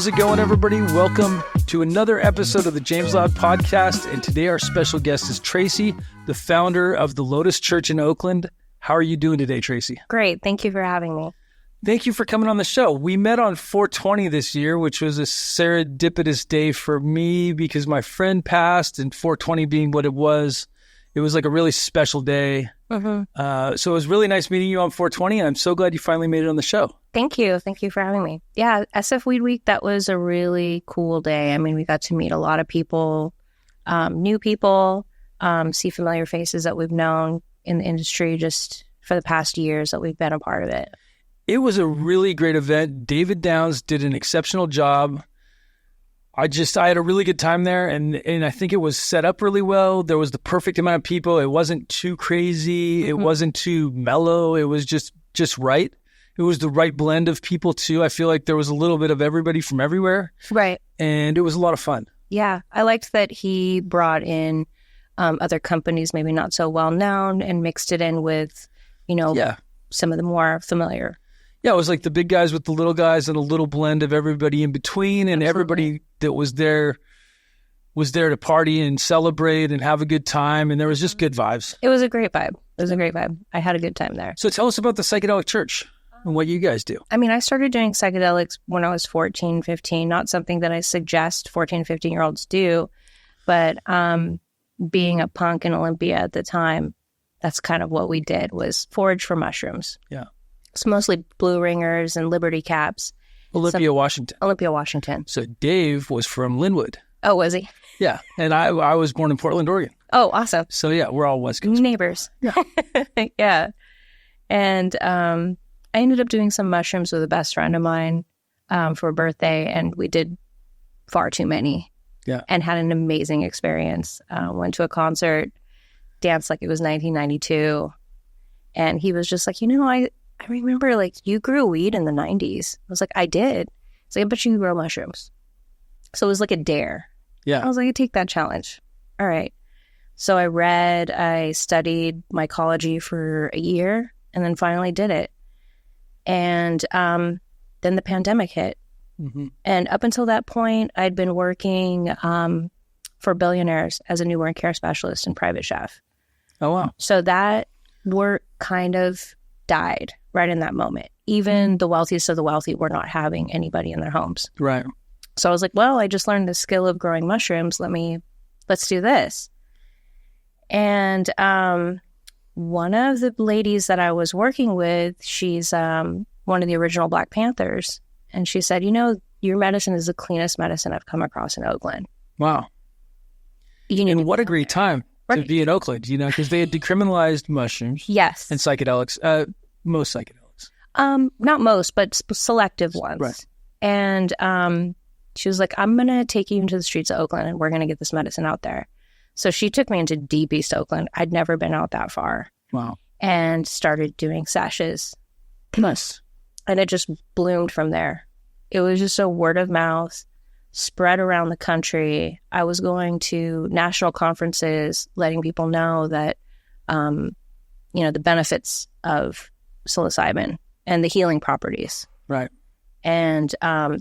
How's it going, everybody? Welcome to another episode of the James Loud Podcast. And today our special guest is Tracy, the founder of the Lotus Church in Oakland. How are you doing today, Tracy? Great. Thank you for having me. Thank you for coming on the show. We met on 420 this year, which was a serendipitous day for me because my friend passed, and 420 being what it was like a really special day. Mm-hmm. So it was really nice meeting you on 420, and I'm so glad you finally made it on the show. Thank you. Thank you for having me. Yeah, SF Weed Week, that was a really cool day. I mean, we got to meet a lot of people, new people, see familiar faces that we've known in the industry just for the past years that we've been a part of it. It was a really great event. David Downs did an exceptional job. I had a really good time there, and I think it was set up really well. There was the perfect amount of people. It wasn't too crazy. Mm-hmm. It wasn't too mellow. It was just right. It was the right blend of people too. I feel like there was a little bit of everybody from everywhere. Right. And it was a lot of fun. Yeah. I liked that he brought in other companies, maybe not so well known, and mixed it in with, some of the more familiar. Yeah, it was like the big guys with the little guys and a little blend of everybody in between, and everybody that was there to party and celebrate and have a good time, and there was just good vibes. It was a great vibe. I had a good time there. So tell us about the Psychedelic Church and what you guys do. I mean, I started doing psychedelics when I was 14, 15, not something that I suggest 14, 15-year-olds do, but being a punk in Olympia at the time, that's kind of what we did, was forage for mushrooms. Yeah. It's mostly blue ringers and Liberty caps. Olympia, Washington. So Dave was from Linwood. Oh, was he? Yeah. And I was born in Portland, Oregon. Oh, awesome. So yeah, we're all West Coast. Neighbors. Yeah. Yeah. And I ended up doing some mushrooms with a best friend of mine for a birthday, and we did far too many. Yeah. And had an amazing experience. Went to a concert, danced like it was 1992. And he was just like, I remember, like, you grew weed in the 90s. I was like, I did. He's like, I bet you can grow mushrooms. So it was like a dare. Yeah. I was like, I take that challenge. All right. So I studied mycology for a year, and then finally did it. And then the pandemic hit. Mm-hmm. And up until that point, I'd been working for billionaires as a newborn care specialist and private chef. Oh, wow. So that work kind of died right in that moment. Even the wealthiest of the wealthy were not having anybody in their homes. Right. So I was like, well, I just learned the skill of growing mushrooms. Let's do this. And one of the ladies that I was working with, she's one of the original Black Panthers. And she said, your medicine is the cleanest medicine I've come across in Oakland. Wow. And what a great time. Right. To be in Oakland, because they had decriminalized mushrooms. Yes. And psychedelics, most psychedelics. Not most, but selective ones. Right. And she was like, I'm going to take you into the streets of Oakland, and we're going to get this medicine out there. So she took me into deep East Oakland. I'd never been out that far. Wow. And started doing sessions. Nice. And it just bloomed from there. It was just a word of mouth. Spread around the country. I was going to national conferences, letting people know that, the benefits of psilocybin and the healing properties. Right. And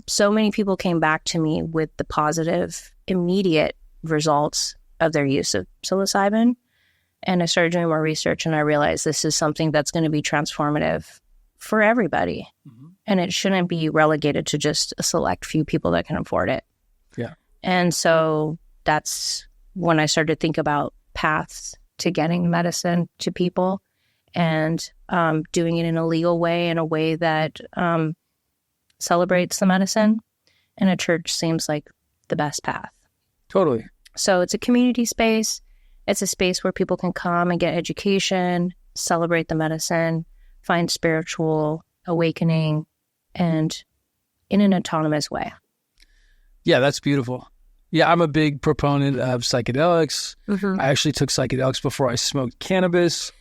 so many people came back to me with the positive, immediate results of their use of psilocybin. And I started doing more research, and I realized this is something that's going to be transformative for everybody. Mm-hmm. And it shouldn't be relegated to just a select few people that can afford it. Yeah. And so that's when I started to think about paths to getting medicine to people, and doing it in a legal way, in a way that celebrates the medicine. And a church seems like the best path. Totally. So it's a community space. It's a space where people can come and get education, celebrate the medicine, find spiritual awakening, and in an autonomous way. Yeah, that's beautiful. Yeah, I'm a big proponent of psychedelics. Mm-hmm. I actually took psychedelics before I smoked cannabis.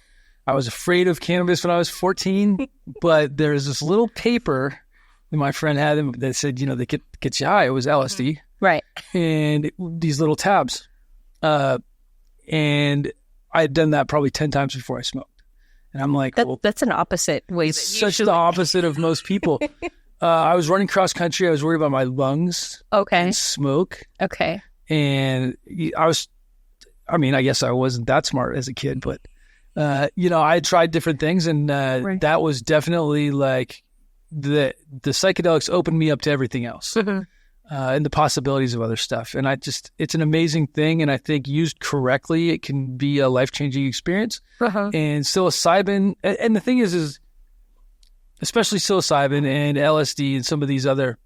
I was afraid of cannabis when I was 14, but there's this little paper that my friend had that said, they get you high. It was LSD. Right. And these little tabs. And I had done that probably 10 times before I smoked. And I'm like, that's an opposite way. It's such the opposite of most people. I was running cross country. I was worried about my lungs and smoke. Okay. And I guess I wasn't that smart as a kid, but, I tried different things, and that was definitely like the psychedelics opened me up to everything else. And the possibilities of other stuff. And it's an amazing thing. And I think used correctly, it can be a life-changing experience. And psilocybin, and the thing is especially psilocybin and LSD and some of these other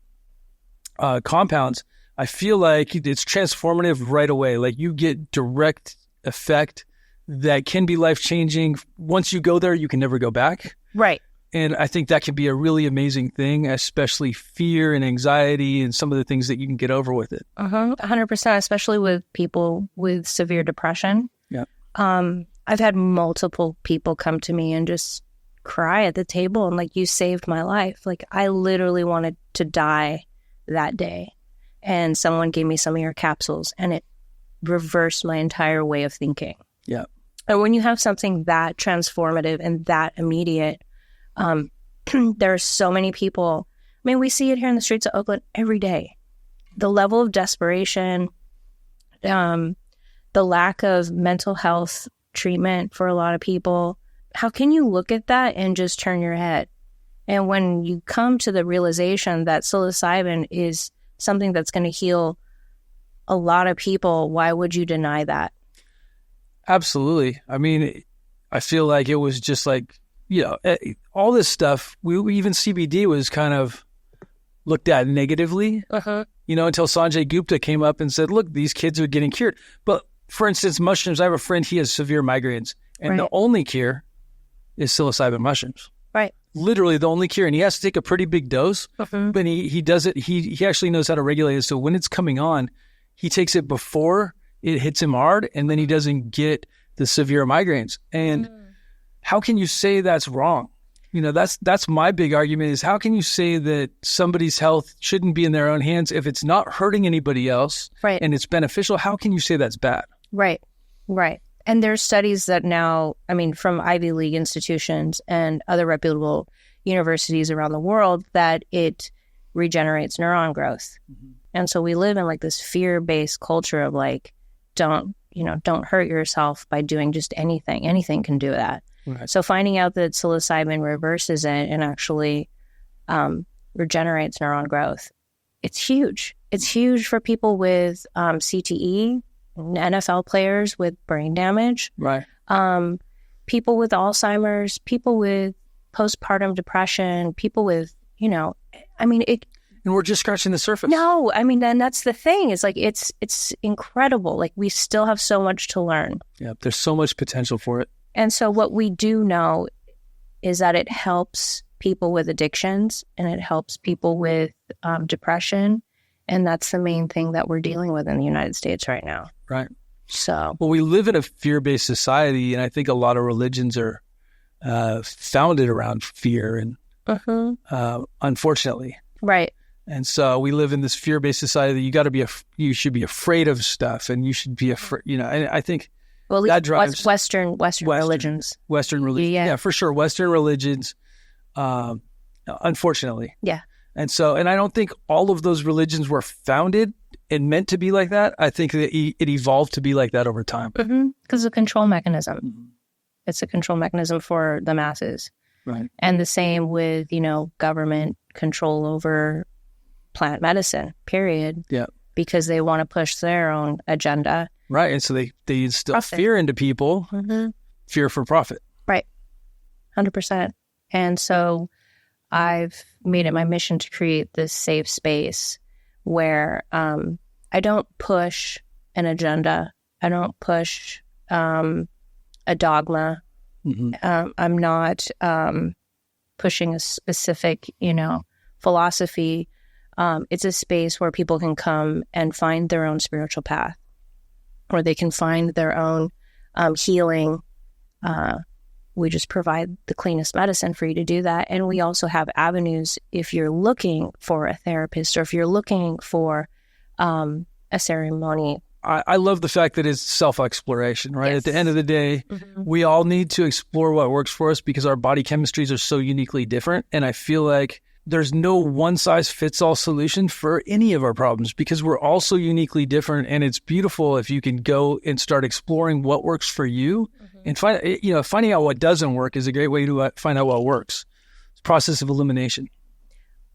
compounds, I feel like it's transformative right away. Like you get direct effect that can be life-changing. Once you go there, you can never go back. Right. And I think that can be a really amazing thing, especially fear and anxiety and some of the things that you can get over with it. 100%, especially with people with severe depression. Yeah. I've had multiple people come to me and just cry at the table and like, you saved my life. Like I literally wanted to die that day. And someone gave me some of your capsules and it reversed my entire way of thinking. Yeah. And when you have something that transformative and that immediate, there are so many people. I mean, we see it here in the streets of Oakland every day. The level of desperation, the lack of mental health treatment for a lot of people. How can you look at that and just turn your head? And when you come to the realization that psilocybin is something that's going to heal a lot of people, why would you deny that? Absolutely. I mean, I feel like it was just like, all this stuff, we even CBD was kind of looked at negatively, until Sanjay Gupta came up and said, look, these kids are getting cured. But for instance, mushrooms, I have a friend, he has severe migraines, and the only cure is psilocybin mushrooms. Right. Literally the only cure. And he has to take a pretty big dose, but he does it. He actually knows how to regulate it. So when it's coming on, he takes it before it hits him hard, and then he doesn't get the severe migraines. And how can you say that's wrong? That's my big argument is how can you say that somebody's health shouldn't be in their own hands if it's not hurting anybody else and it's beneficial? How can you say that's bad? Right. And there's studies that now, from Ivy League institutions and other reputable universities around the world, that it regenerates neuron growth. And so we live in like this fear-based culture of like, don't hurt yourself by doing just anything. Anything can do that. Right. So finding out that psilocybin reverses it and actually regenerates neuron growth, it's huge. It's huge for people with CTE, NFL players with brain damage, right? People with Alzheimer's, people with postpartum depression, people with, And we're just scratching the surface. No, then that's the thing. It's like, it's incredible. Like we still have so much to learn. Yeah, there's so much potential for it. And so what we do know is that it helps people with addictions and it helps people with depression. And that's the main thing that we're dealing with in the United States right now. Right. So. Well, we live in a fear-based society, and I think a lot of religions are founded around fear, and unfortunately. Right. And so we live in this fear-based society that you should be afraid of stuff, and you should be afraid, and I think that drives Western religions. Western religions. Yeah, for sure. Western religions, unfortunately. Yeah. And I don't think all of those religions were founded and meant to be like that. I think that it evolved to be like that over time. Because it's a control mechanism. It's a control mechanism for the masses. Right. And the same with, government control over plant medicine, period. Yeah. Because they want to push their own agenda. Right. And so they instill fear into people, fear for profit. Right. 100%. And so I've made it my mission to create this safe space where I don't push an agenda. I don't push a dogma. I'm not pushing a specific, philosophy. It's a space where people can come and find their own spiritual path, or they can find their own healing. We just provide the cleanest medicine for you to do that. And we also have avenues if you're looking for a therapist or if you're looking for a ceremony. I love the fact that it's self-exploration, right? Yes. At the end of the day, we all need to explore what works for us because our body chemistries are so uniquely different. And I feel like there's no one-size-fits-all solution for any of our problems because we're all so uniquely different. And it's beautiful if you can go and start exploring what works for you and finding out what doesn't work is a great way to find out what works. It's a process of elimination.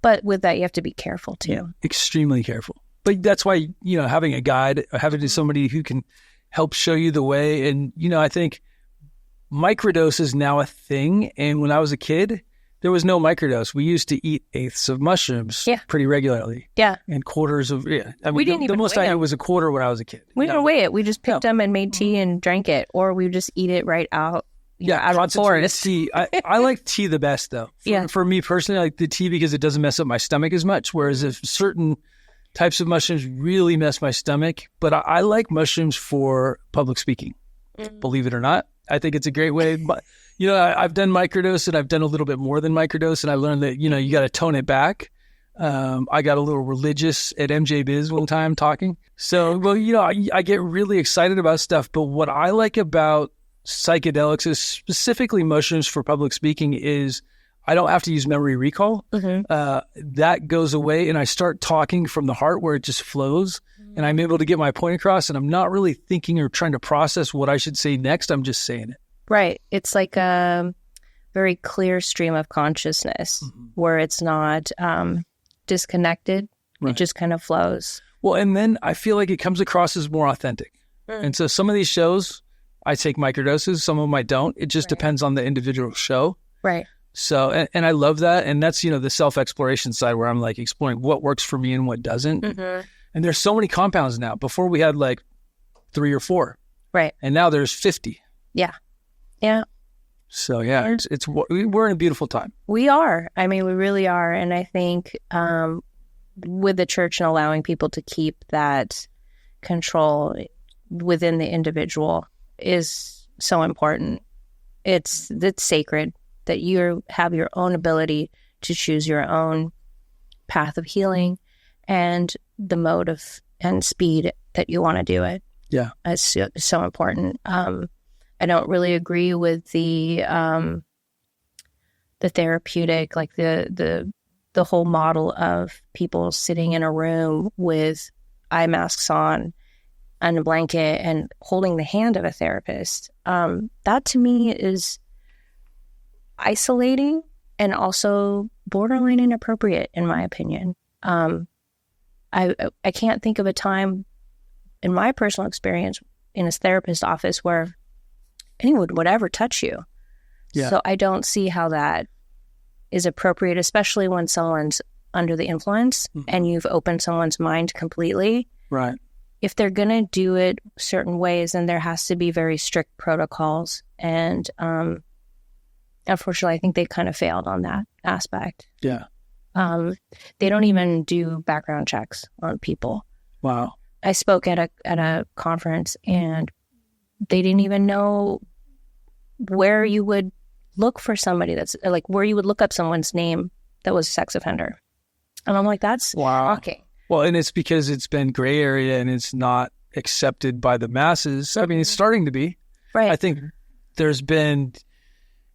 But with that, you have to be careful too. Yeah, extremely careful. But that's why, having a guide, having somebody who can help show you the way. And, I think microdose is now a thing. And when I was a kid, there was no microdose. We used to eat eighths of mushrooms pretty regularly. Yeah. And quarters of, I mean, we didn't even the most I ate was a quarter when I was a kid. We didn't weigh it. We just picked them and made tea and drank it. Or we would just eat it right out. Out of the forest. Tea. I like tea the best, though. For me personally, I like the tea because it doesn't mess up my stomach as much. Whereas if certain types of mushrooms really mess my stomach, but I like mushrooms for public speaking. Believe it or not, I think it's a great way. But I've done microdose and I've done a little bit more than microdose, and I learned that you got to tone it back. I got a little religious at MJ Biz one time talking. So, I get really excited about stuff. But what I like about psychedelics is specifically mushrooms for public speaking is I don't have to use memory recall. That goes away and I start talking from the heart where it just flows and I'm able to get my point across and I'm not really thinking or trying to process what I should say next. I'm just saying it. Right. It's like a very clear stream of consciousness where it's not disconnected. Right. It just kind of flows. Well, and then I feel like it comes across as more authentic. And so some of these shows, I take microdoses. Some of them I don't. It just depends on the individual show. Right. So, and I love that. And that's, the self-exploration side where I'm like exploring what works for me and what doesn't. And there's so many compounds now. Before we had like 3 or 4. Right. And now there's 50. Yeah. Yeah. So yeah, we're in a beautiful time. We are. I mean, we really are. And I think with the church and allowing people to keep that control within the individual is so important. It's sacred that you have your own ability to choose your own path of healing and the mode of and speed that you want to do it. Yeah, it's so important. I don't really agree with the therapeutic, like the whole model of people sitting in a room with eye masks on and a blanket and holding the hand of a therapist. That to me is isolating and also borderline inappropriate, in my opinion. I can't think of a time in my personal experience in a therapist office where anyone would ever touch you. Yeah. So I don't see how that is appropriate, especially when someone's under the influence and you've opened someone's mind completely. Right. If they're going to do it certain ways, then there has to be very strict protocols. And unfortunately, I think they kind of failed on that aspect. Yeah. They don't even do background checks on people. Wow. I spoke at a conference and they didn't even know where you would look for somebody that's like where you would look up someone's name that was a sex offender. And I'm like, that's shocking. Well, and it's because it's been gray area and it's not accepted by the masses. I mean, it's starting to be. Right. I think there's been,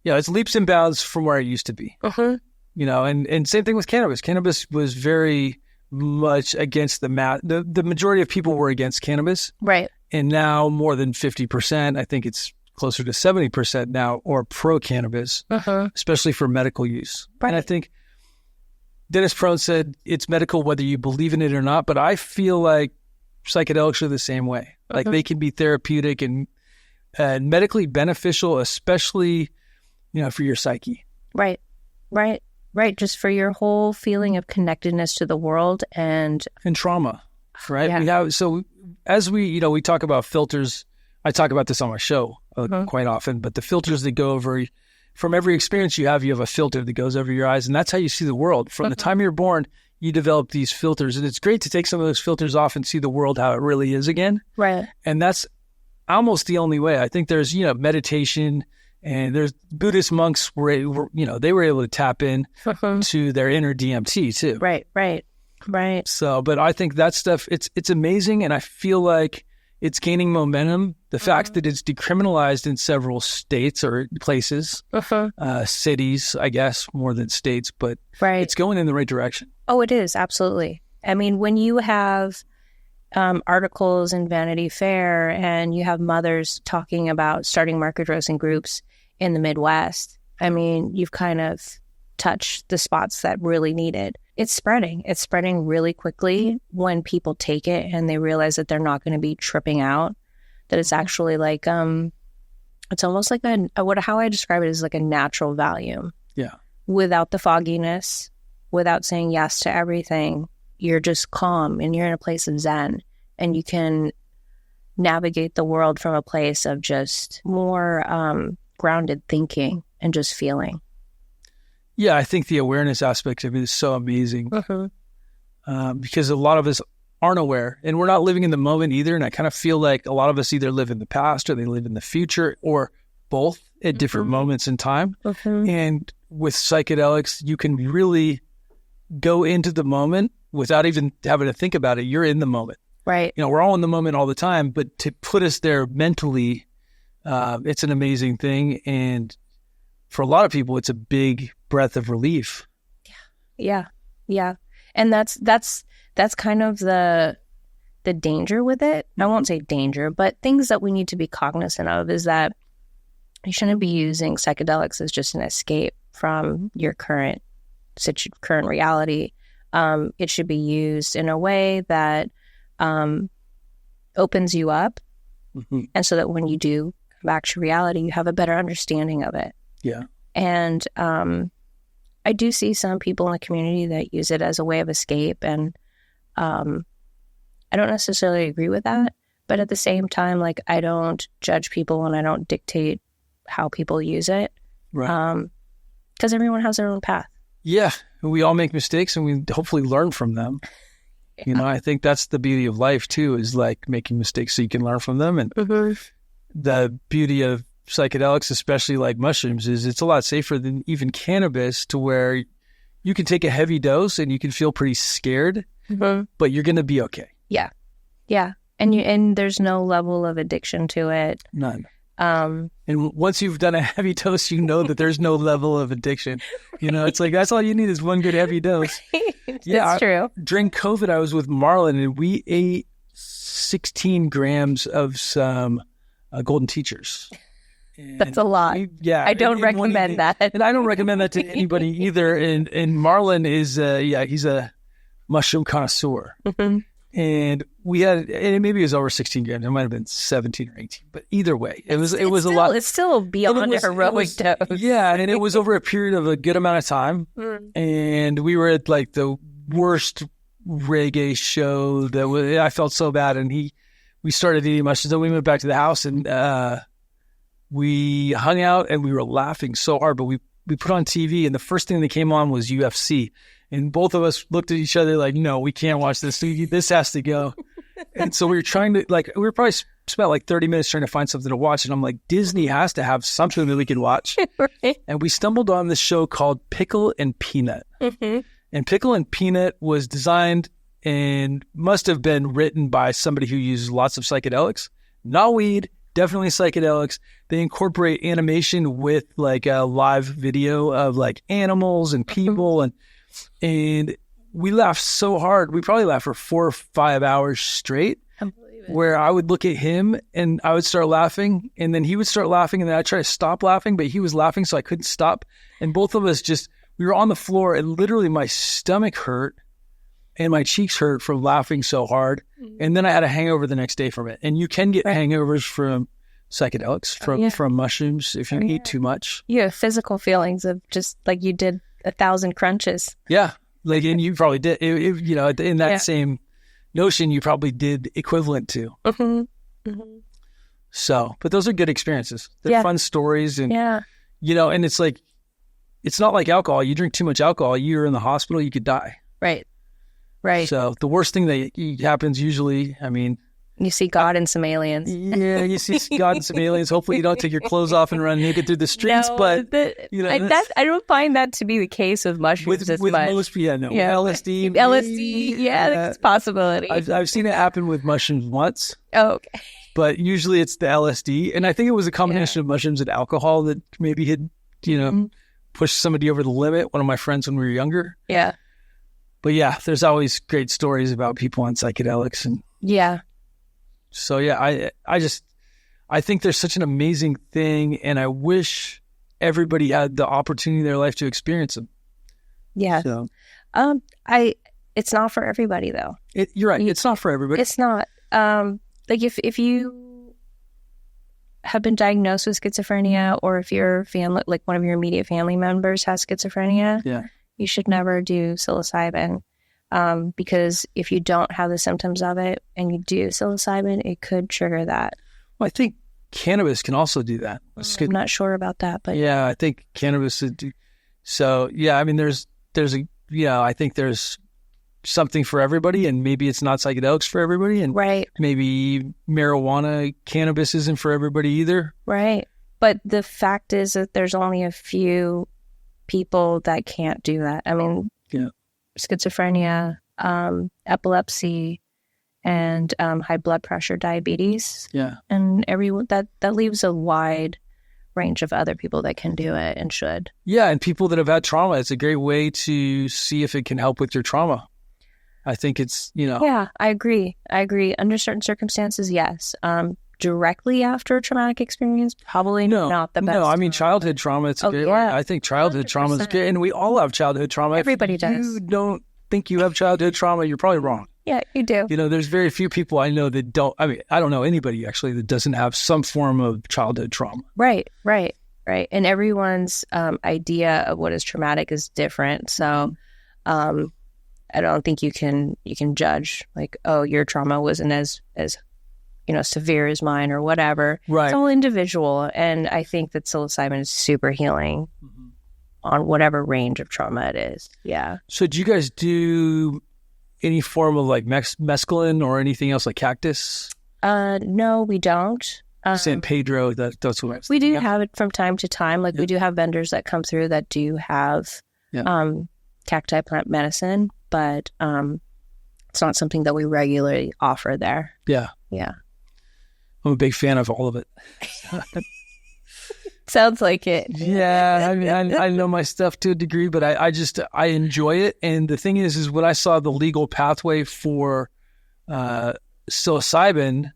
it's leaps and bounds from where it used to be. And same thing with cannabis. Cannabis was very much against the majority of people were against cannabis. Right. And now more than 50%, I think it's closer to 70% now, are pro-cannabis, especially for medical use. Right. And I think Dennis Prone said it's medical whether you believe in it or not, but I feel like psychedelics are the same way. Like they can be therapeutic and medically beneficial, especially, for your psyche. Right. Just for your whole feeling of connectedness to the world and trauma, right? Yeah. So as we talk about filters, I talk about this on my show quite often, but the filters that go over from every experience you have a filter that goes over your eyes, and that's how you see the world. From the time you're born, you develop these filters, and it's great to take some of those filters off and see the world how it really is again. Right. And that's almost the only way. I think there's, meditation, and there's Buddhist monks they were able to tap in to their inner DMT too. Right. So, but I think that stuff, it's amazing. And I feel like it's gaining momentum. The fact that it's decriminalized in several states or places, cities, I guess, more than states, but it's going in the right direction. Oh, it is. Absolutely. I mean, when you have articles in Vanity Fair and you have mothers talking about starting microdosing groups in the Midwest, I mean, you've kind of touched the spots that really need it. It's spreading. It's spreading really quickly when people take it and they realize that they're not going to be tripping out, that it's actually like, it's almost like how I describe it is like a natural Valium. Yeah. Without the fogginess, without saying yes to everything, you're just calm and you're in a place of Zen and you can navigate the world from a place of just more grounded thinking and just feeling. Yeah, I think the awareness aspect of it is so amazing because a lot of us aren't aware and we're not living in the moment either. And I kind of feel like a lot of us either live in the past or they live in the future or both at different moments in time. And with psychedelics, you can really go into the moment without even having to think about it. You're in the moment. Right. You know, we're all in the moment all the time, but to put us there mentally, it's an amazing thing. And for a lot of people, it's a big breath of relief. Yeah. And that's kind of the danger with it. I won't say danger, but things that we need to be cognizant of is that you shouldn't be using psychedelics as just an escape from your current reality. It should be used in a way that opens you up, and so that when you do come back to reality, you have a better understanding of it. Yeah. And I do see some people in the community that use it as a way of escape, and I don't necessarily agree with that. But at the same time, like, I don't judge people and I don't dictate how people use it, right? Because everyone has their own path. Yeah, we all make mistakes and we hopefully learn from them. Yeah. You know, I think that's the beauty of life too, is like making mistakes so you can learn from them. And the beauty of psychedelics, especially like mushrooms, is it's a lot safer than even cannabis, to where you can take a heavy dose and you can feel pretty scared, but you're going to be okay. Yeah. And there's no level of addiction to it. None. And once you've done a heavy dose, you know that there's no level of addiction. You know, it's like, that's all you need is one good heavy dose. Yeah, that's true. During COVID, I was with Marlon and we ate 16 grams of some golden teachers. And that's a lot. I don't recommend that. And I don't recommend that to anybody either. And Marlon is, he's a mushroom connoisseur. And we had, and maybe it was over 16 grams. It might have been 17 or 18, but either way, it was a lot. It's still beyond a heroic dose. Yeah, and it was over a period of a good amount of time. And we were at like the worst reggae show I felt so bad. And we started eating mushrooms. Then we went back to the house and we hung out and we were laughing so hard. But we put on TV and the first thing that came on was UFC. And both of us looked at each other like, no, we can't watch this. This has to go. And so we were trying to, we were probably spent like 30 minutes trying to find something to watch. And I'm like, Disney has to have something that we can watch. Right. And we stumbled on this show called Pickle and Peanut. And Pickle and Peanut was designed and must have been written by somebody who uses lots of psychedelics. Not weed, definitely psychedelics. They incorporate animation with like a live video of like animals and people. And we laughed so hard. We probably laughed for 4 or 5 hours straight, where I would look at him and I would start laughing and then he would start laughing and then I'd try to stop laughing, but he was laughing so I couldn't stop. And both of us we were on the floor and literally my stomach hurt and my cheeks hurt from laughing so hard. And then I had a hangover the next day from it. And you can get hangovers from psychedelics, from mushrooms if you eat too much. You have physical feelings of just like you did 1,000 crunches. Yeah. Like, and you probably did, in that same notion, you probably did equivalent to. So, but those are good experiences. They're fun stories. And, and it's like, it's not like alcohol. You drink too much alcohol, you're in the hospital, you could die. Right. So the worst thing that happens usually, I mean, You see God and some aliens. Yeah, you see God and some aliens. Hopefully you don't take your clothes off and run naked through the streets. No, but I don't find that to be the case with mushrooms as with much. most, LSD. LSD, that's a possibility. I've seen it happen with mushrooms once. Oh, okay. But usually it's the LSD. And I think it was a combination of mushrooms and alcohol that maybe had, pushed somebody over the limit. One of my friends when we were younger. Yeah. But yeah, there's always great stories about people on psychedelics. And yeah. So yeah, I think there's such an amazing thing, and I wish everybody had the opportunity in their life to experience them. Yeah. So, it's not for everybody though. You're right. It's not for everybody. It's not. Like if you have been diagnosed with schizophrenia, or if your family, like one of your immediate family members has schizophrenia, you should never do psilocybin. Because if you don't have the symptoms of it and you do psilocybin, it could trigger that. Well, I think cannabis can also do that. I'm not sure about that, but yeah, I think cannabis would do. So yeah, I mean, I think there's something for everybody, and maybe it's not psychedelics for everybody, and maybe marijuana, cannabis isn't for everybody either. Right. But the fact is that there's only a few people that can't do that. I mean, schizophrenia, epilepsy, and high blood pressure, diabetes. Yeah. And everyone that leaves a wide range of other people that can do it and should. Yeah, and people that have had trauma, it's a great way to see if it can help with your trauma. I think it's, Yeah, I agree. Under certain circumstances, yes. Directly after a traumatic experience, probably not the best. No, I mean, childhood trauma, it's good. Yeah. I think childhood 100%. Trauma is good, and we all have childhood trauma. Everybody does. If you don't think you have childhood trauma, you're probably wrong. Yeah, you do. There's very few people I know that don't. I mean, I don't know anybody actually that doesn't have some form of childhood trauma. Right. And everyone's idea of what is traumatic is different. So, I don't think you can judge like, oh, your trauma wasn't as severe as mine or whatever. Right. It's all individual, and I think that psilocybin is super healing on whatever range of trauma it is. Yeah. So, do you guys do any form of like mescaline or anything else like cactus? No, we don't. San Pedro, that's what we do have it from time to time. Like we do have vendors that come through that do have cacti plant medicine, but it's not something that we regularly offer there. Yeah. I'm a big fan of all of it. Sounds like it. Yeah, I mean, I know my stuff to a degree, but I enjoy it. And the thing is when I saw the legal pathway for psilocybin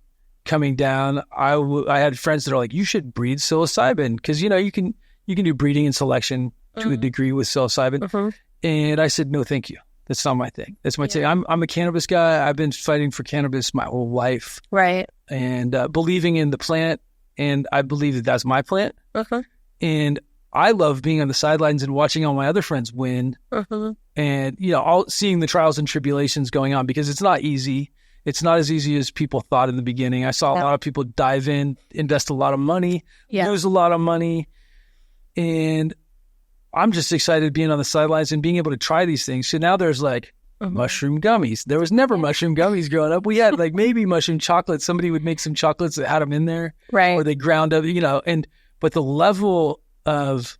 coming down, I had friends that are like, you should breed psilocybin because you can do breeding and selection to a degree with psilocybin. And I said, no, thank you. That's not my thing. That's my thing. I'm a cannabis guy. I've been fighting for cannabis my whole life. Right. And believing in the plant, and I believe that that's my plant. And I love being on the sidelines and watching all my other friends win. And all seeing the trials and tribulations going on, because it's not easy. It's not as easy as people thought in the beginning. I saw a lot of people dive in, invest a lot of money, lose a lot of money, and I'm just excited being on the sidelines and being able to try these things. So now there's like mushroom gummies. There was never mushroom gummies growing up. We had like maybe mushroom chocolate. Somebody would make some chocolates that had them in there. Right. Or they ground up, but the level of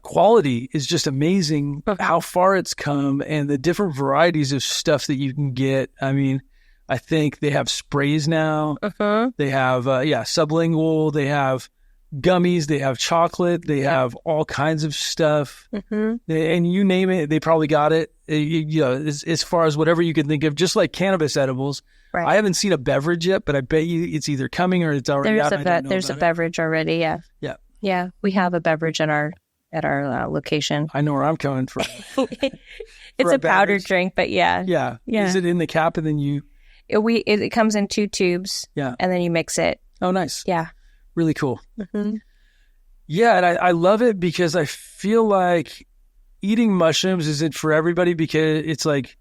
quality is just amazing, how far it's come, and the different varieties of stuff that you can get. I mean, I think they have sprays now. They have, sublingual. They have gummies, they have chocolate, they have all kinds of stuff, and you name it, they probably got it. As far as whatever you can think of, just like cannabis edibles. Right. I haven't seen a beverage yet, but I bet you it's either coming or it's already out. There's a beverage already. Yeah. We have a beverage at our location. I know where I'm coming from. It's a powdered drink, but yeah. Is it in the cap and then it comes in 2 tubes? Yeah, and then you mix it. Oh, nice. Yeah. Really cool. Yeah, and I love it because I feel like eating mushrooms isn't for everybody, because it's like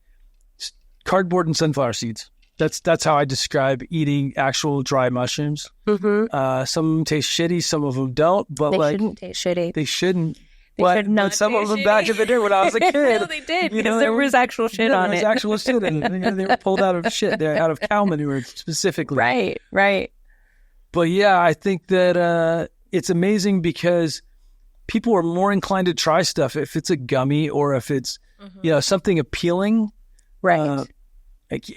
cardboard and sunflower seeds. That's how I describe eating actual dry mushrooms. Some of them taste shitty, some of them don't. But they shouldn't taste shitty. They shouldn't. should not some be of them shitty. back in the day when I was a kid. No, they did, because there was actual shit on There was it. actual shit in it. They were pulled out of shit. They're out of cow manure specifically. Right. But yeah, I think that it's amazing because people are more inclined to try stuff if it's a gummy or if it's something appealing. Right.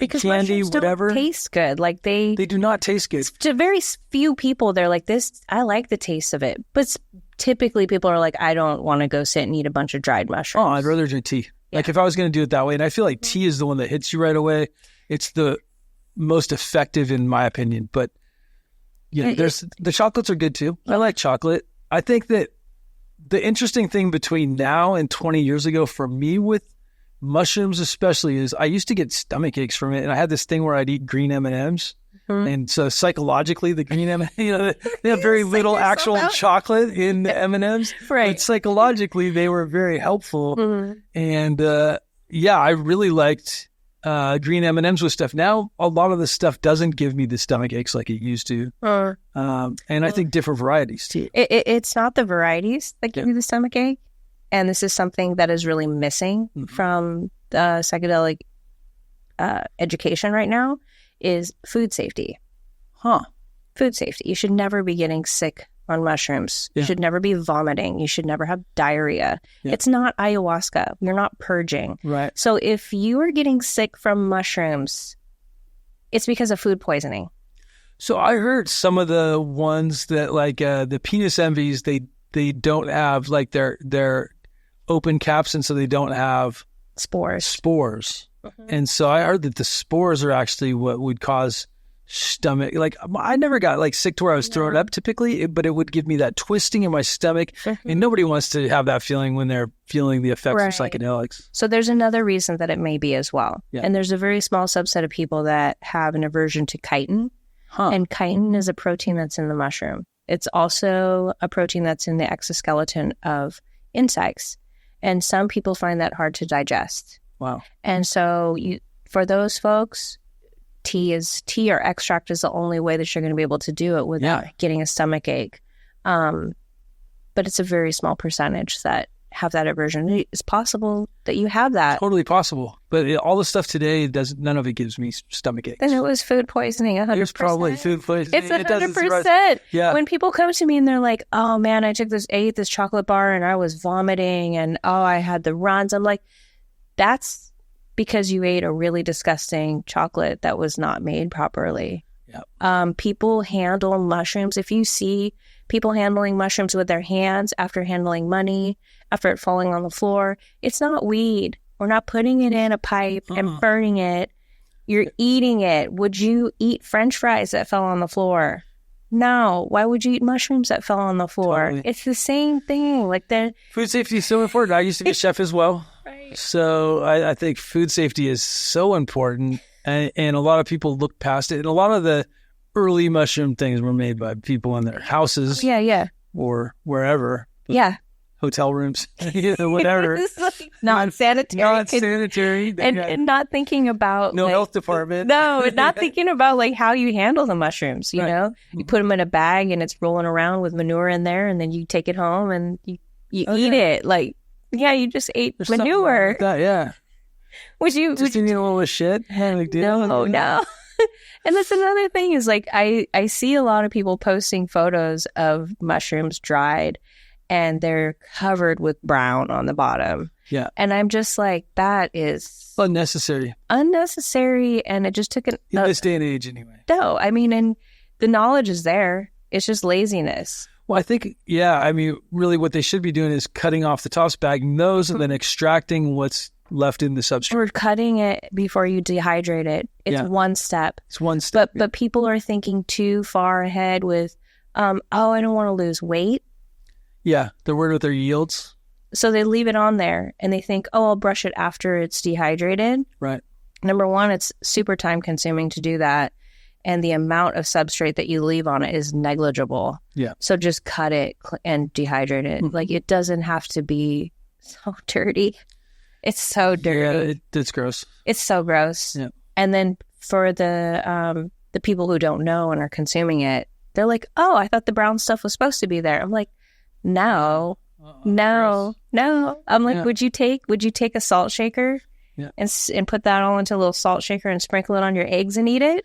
Because candy, whatever. Don't taste good. Like they do not taste good. To very few people, they're like, this, I like the taste of it. But typically people are like, I don't want to go sit and eat a bunch of dried mushrooms. Oh, I'd rather drink tea. Yeah. Like if I was going to do it that way. And I feel like tea is the one that hits you right away. It's the most effective in my opinion. But the chocolates are good too. I like chocolate. I think that the interesting thing between now and 20 years ago for me with mushrooms especially is I used to get stomach aches from it, and I had this thing where I'd eat green M&Ms, and so psychologically the green M&Ms, they have very little actual chocolate in the M&Ms, right? But psychologically they were very helpful, and I really liked green M&Ms with stuff. Now a lot of the stuff doesn't give me the stomach aches like it used to, and I think different varieties too. It's not the varieties that give you the stomach ache. And this is something that is really missing from the psychedelic education right now is food safety. Food safety. You should never be getting sick on mushrooms. You should never be vomiting. You should never have diarrhea. It's not ayahuasca. You're not purging. Right. So if you are getting sick from mushrooms, it's because of food poisoning. So I heard some of the ones that like the penis envies, they don't have like their open caps, and so they don't have spores. And so I heard that the spores are actually what would cause stomach. Like I never got like sick to where I was throwing up typically, but it would give me that twisting in my stomach, and nobody wants to have that feeling when they're feeling the effects of psychedelics. So there's another reason that it may be as well. And there's a very small subset of people that have an aversion to chitin, and chitin is a protein that's in the mushroom. It's also a protein that's in the exoskeleton of insects. And some people find that hard to digest. Wow. And so for those folks, tea or extract is the only way that you're going to be able to do it without getting a stomach ache. But it's a very small percentage that have that aversion. It's possible that you have that. Totally possible. But all the stuff today, none of it gives me stomach aches. Then it was food poisoning, 100%. It's probably food poisoning. It's 100%. Yeah. When people come to me and they're like, oh man, I ate this chocolate bar and I was vomiting and I had the runs. I'm like, that's because you ate a really disgusting chocolate that was not made properly. Yep. People handle mushrooms. If you see people handling mushrooms with their hands after handling money, after it falling on the floor, it's not weed. We're not putting it in a pipe and burning it. You're eating it. Would you eat French fries that fell on the floor? No. Why would you eat mushrooms that fell on the floor? Totally. It's the same thing. Like food safety is so important. I used to be a chef as well. Right. So I think food safety is so important, and a lot of people look past it. And a lot of the early mushroom things were made by people in their houses. Or wherever. Hotel rooms, whatever. Non-sanitary. And not thinking about health department. No, not thinking about like how you handle the mushrooms, you know? You put them in a bag and it's rolling around with manure in there, and then you take it home and you eat it. Like, you just ate manure. Like that, Would you just eating a little shit? No. And that's another thing is like I see a lot of people posting photos of mushrooms dried, and they're covered with brown on the bottom. Yeah. And I'm just like, that is unnecessary. And it just took in this day and age anyway. No, I mean, and the knowledge is there. It's just laziness. Well, I think, really what they should be doing is cutting off the tops, bagging those, and then extracting what's left in the substrate. Or cutting it before you dehydrate it. It's one step. It's one step. But people are thinking too far ahead with, I don't want to lose weight. Yeah, they're worried with their yields. So they leave it on there and they think, I'll brush it after it's dehydrated. Right. Number one, it's super time consuming to do that. And the amount of substrate that you leave on it is negligible. Yeah. So just cut it and dehydrate it. Like it doesn't have to be so dirty. It's so dirty. Yeah, it's gross. It's so gross. Yeah. And then for the people who don't know and are consuming it, they're like, I thought the brown stuff was supposed to be there. I'm like, no, No. I'm like, would you take a salt shaker and put that all into a little salt shaker and sprinkle it on your eggs and eat it?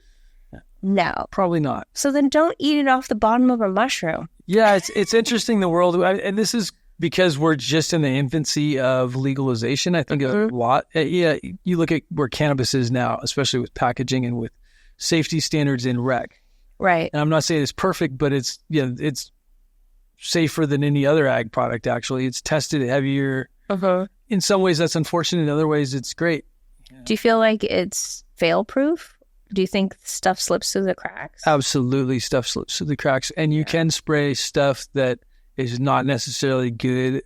No. Probably not. So then don't eat it off the bottom of a mushroom. Yeah, it's interesting, the world, and this is because we're just in the infancy of legalization. I think a lot. You look at where cannabis is now, especially with packaging and with safety standards in rec. Right. And I'm not saying it's perfect, but it's safer than any other ag product, actually. It's tested heavier. In some ways, that's unfortunate. In other ways, it's great. Do you feel like it's fail-proof? Do you think stuff slips through the cracks? Absolutely, stuff slips through the cracks. And you can spray stuff that is not necessarily good.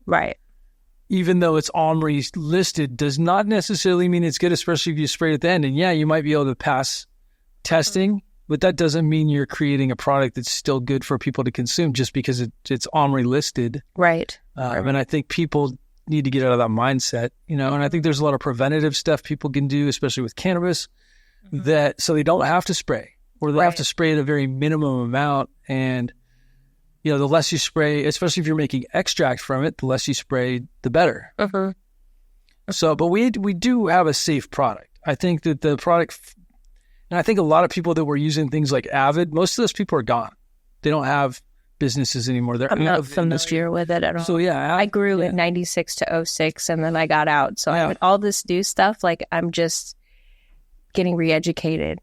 Right. Even though it's Omri listed, does not necessarily mean it's good, especially if you spray it at the end. And yeah, you might be able to pass testing, but that doesn't mean you're creating a product that's still good for people to consume just because it's Omri listed. Right. And I think people need to get out of that mindset, and I think there's a lot of preventative stuff people can do, especially with cannabis, that so they don't have to spray, or they have to spray at a very minimum amount. And, the less you spray, especially if you're making extract from it, the less you spray, the better. So, but we do have a safe product. I think that the product, and I think a lot of people that were using things like Avid, most of those people are gone. They don't have businesses anymore. I'm not familiar with it at all. So I grew in 96 to 06, and then I got out. So all this new stuff, like I'm just getting re-educated.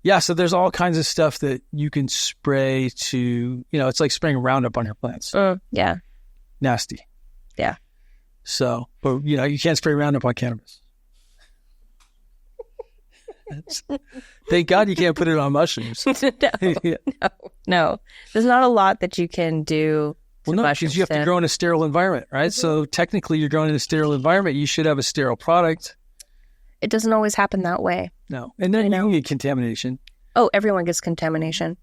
Yeah, so there's all kinds of stuff that you can spray to, it's like spraying Roundup on your plants. Yeah. Nasty. Yeah. So, but you can't spray Roundup on cannabis. Thank God you can't put it on mushrooms. No. There's not a lot that you can do. Well, no, because you have to grow in a sterile environment, right? So technically you're growing in a sterile environment. You should have a sterile product. It doesn't always happen that way. No. And then you get contamination. Oh, everyone gets contamination.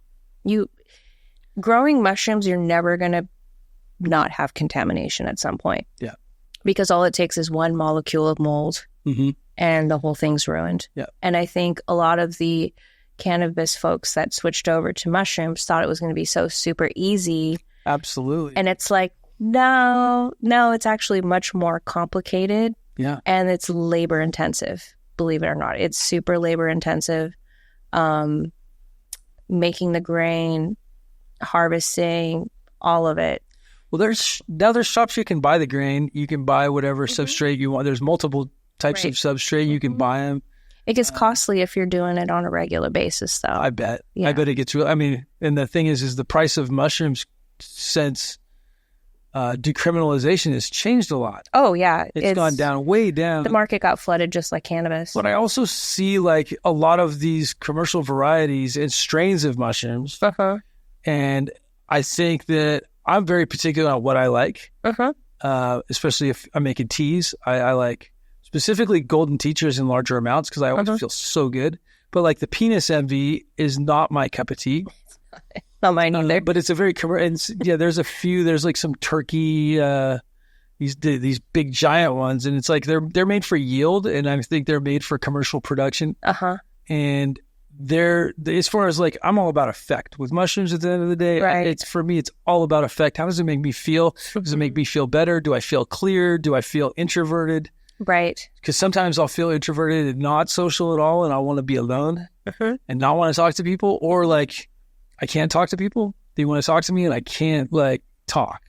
Growing mushrooms, you're never going to not have contamination at some point. Yeah. Because all it takes is one molecule of mold and the whole thing's ruined. Yeah. And I think a lot of the cannabis folks that switched over to mushrooms thought it was going to be so super easy. Absolutely. And it's like, no, it's actually much more complicated. Yeah. And it's labor intensive, believe it or not. It's super labor intensive. Making the grain, harvesting, all of it. Well, there's shops you can buy the grain. You can buy whatever substrate you want. There's multiple types of substrate. You can buy them. It gets costly if you're doing it on a regular basis, though. I bet. Yeah. I bet it gets real. I mean, and the thing is the price of mushrooms since decriminalization has changed a lot. Oh, yeah. It's gone down, way down. The market got flooded just like cannabis. But I also see like a lot of these commercial varieties and strains of mushrooms. And I think that I'm very particular on what I like, especially if I'm making teas. I like specifically golden teachers in larger amounts because I always feel so good. But like the penis envy is not my cup of tea. Not mine either. But it's a very there's a few. There's like some turkey, these big giant ones, and it's like they're made for yield, and I think they're made for commercial production. And they're as far as like I'm all about effect with mushrooms. At the end of the day, it's for me. It's all about effect. How does it make me feel? Does it make me feel better? Do I feel clear? Do I feel introverted? Right. Because sometimes I'll feel introverted and not social at all, and I want to be alone and not want to talk to people, or like I can't talk to people. They want to talk to me, and I can't like talk.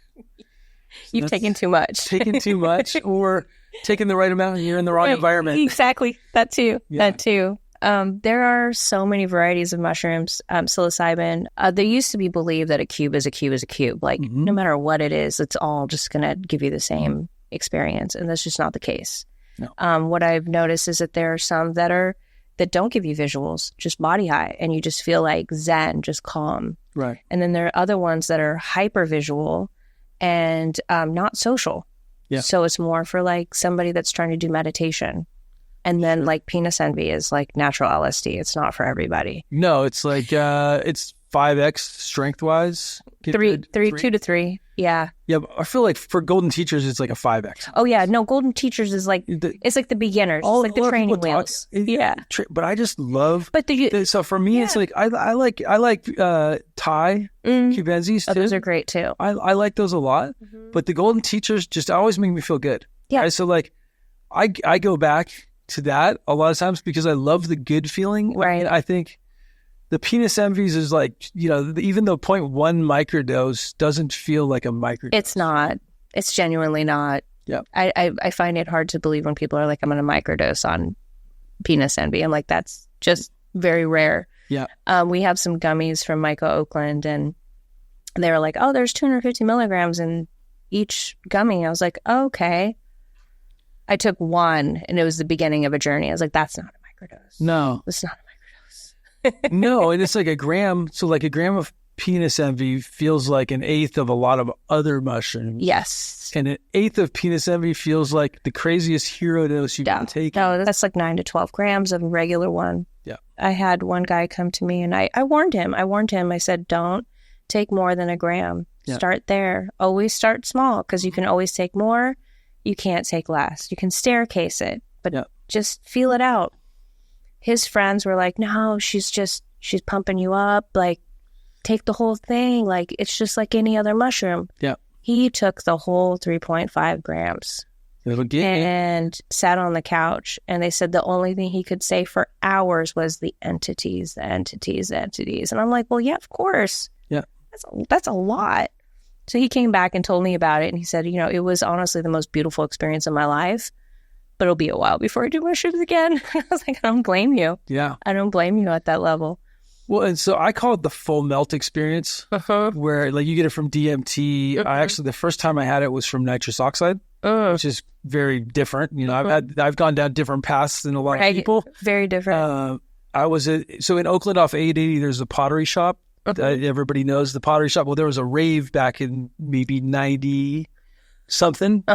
You've taken too much. Taken too much, or taking the right amount, and you're in the wrong environment. Exactly. That too. Yeah. That too. There are so many varieties of mushrooms. Psilocybin. There used to be believed that a cube is a cube is a cube. Like no matter what it is, it's all just going to give you the same experience, and that's just not the case. No. What I've noticed is that there are some that don't give you visuals, just body high, and you just feel like zen, just calm. Right. And then there are other ones that are hyper visual and not social. Yeah. So it's more for like somebody that's trying to do meditation. And then like penis envy is like natural LSD. It's not for everybody. No, it's like it's 5x strength wise. 2 to 3. Yeah. Yeah, but I feel like for golden teachers, it's like a 5X. Oh yeah, no, golden teachers is like it's like the beginners, it's like the training wheels. But I just love. But so for me, it's like I like Thai Cubenzis too. Oh, those are great too. I like those a lot. But the golden teachers just always make me feel good. Yeah. Right? So like, I go back to that a lot of times because I love the good feeling. Right. I think the penis envies is like, even though 0.1 microdose doesn't feel like a microdose. It's not. It's genuinely not. Yeah. I find it hard to believe when people are like, I'm going to microdose on penis envy. I'm like, that's just very rare. Yeah. We have some gummies from North Oakland, and they were like, oh, there's 250 milligrams in each gummy. I was like, oh, okay. I took one, and it was the beginning of a journey. I was like, that's not a microdose. No. It's not a microdose. No, and it's like a gram. So like a gram of penis envy feels like an eighth of a lot of other mushrooms. Yes. And an eighth of penis envy feels like the craziest hero dose you can take. No, that's like 9 to 12 grams of a regular one. Yeah. I had one guy come to me, and I warned him. I said, don't take more than a gram. Yeah. Start there. Always start small, because you can always take more. You can't take less. You can staircase it, but just feel it out. His friends were like, no, she's pumping you up. Like, take the whole thing. Like, it's just like any other mushroom. Yeah. He took the whole 3.5 grams and sat on the couch. And they said the only thing he could say for hours was the entities. And I'm like, well, yeah, of course. Yeah. That's a lot. So he came back and told me about it. And he said, it was honestly the most beautiful experience of my life. But it'll be a while before I do mushrooms again. I was like, I don't blame you. Yeah. I don't blame you at that level. Well, and so I call it the full melt experience, where like you get it from DMT. I actually, the first time I had it was from nitrous oxide, which is very different. I've gone down different paths than a lot of people. Very different. So in Oakland off 880, there's a pottery shop. Everybody knows the pottery shop. Well, there was a rave back in maybe 90 something.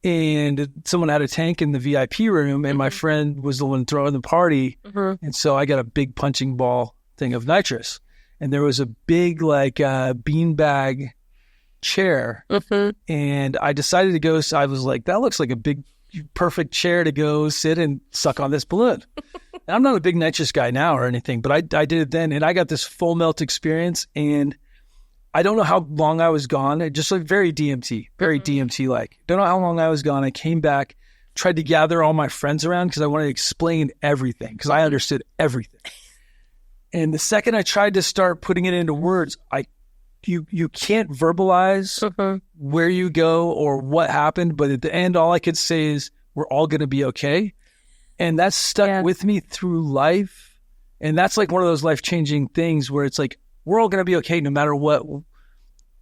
And someone had a tank in the VIP room, and my friend was the one throwing the party. And so I got a big punching ball thing of nitrous. And there was a big, like, beanbag chair. And I decided to go. So I was like, that looks like a big, perfect chair to go sit and suck on this balloon. And I'm not a big nitrous guy now or anything, but I did it then. And I got this full melt experience. And I don't know how long I was gone. It just like very DMT, DMT-like. Don't know how long I was gone. I came back, tried to gather all my friends around because I wanted to explain everything because I understood everything. And the second I tried to start putting it into words, you can't verbalize where you go or what happened. But at the end, all I could say is we're all going to be okay. And that's stuck with me through life. And that's like one of those life-changing things where it's like, we're all going to be okay no matter what.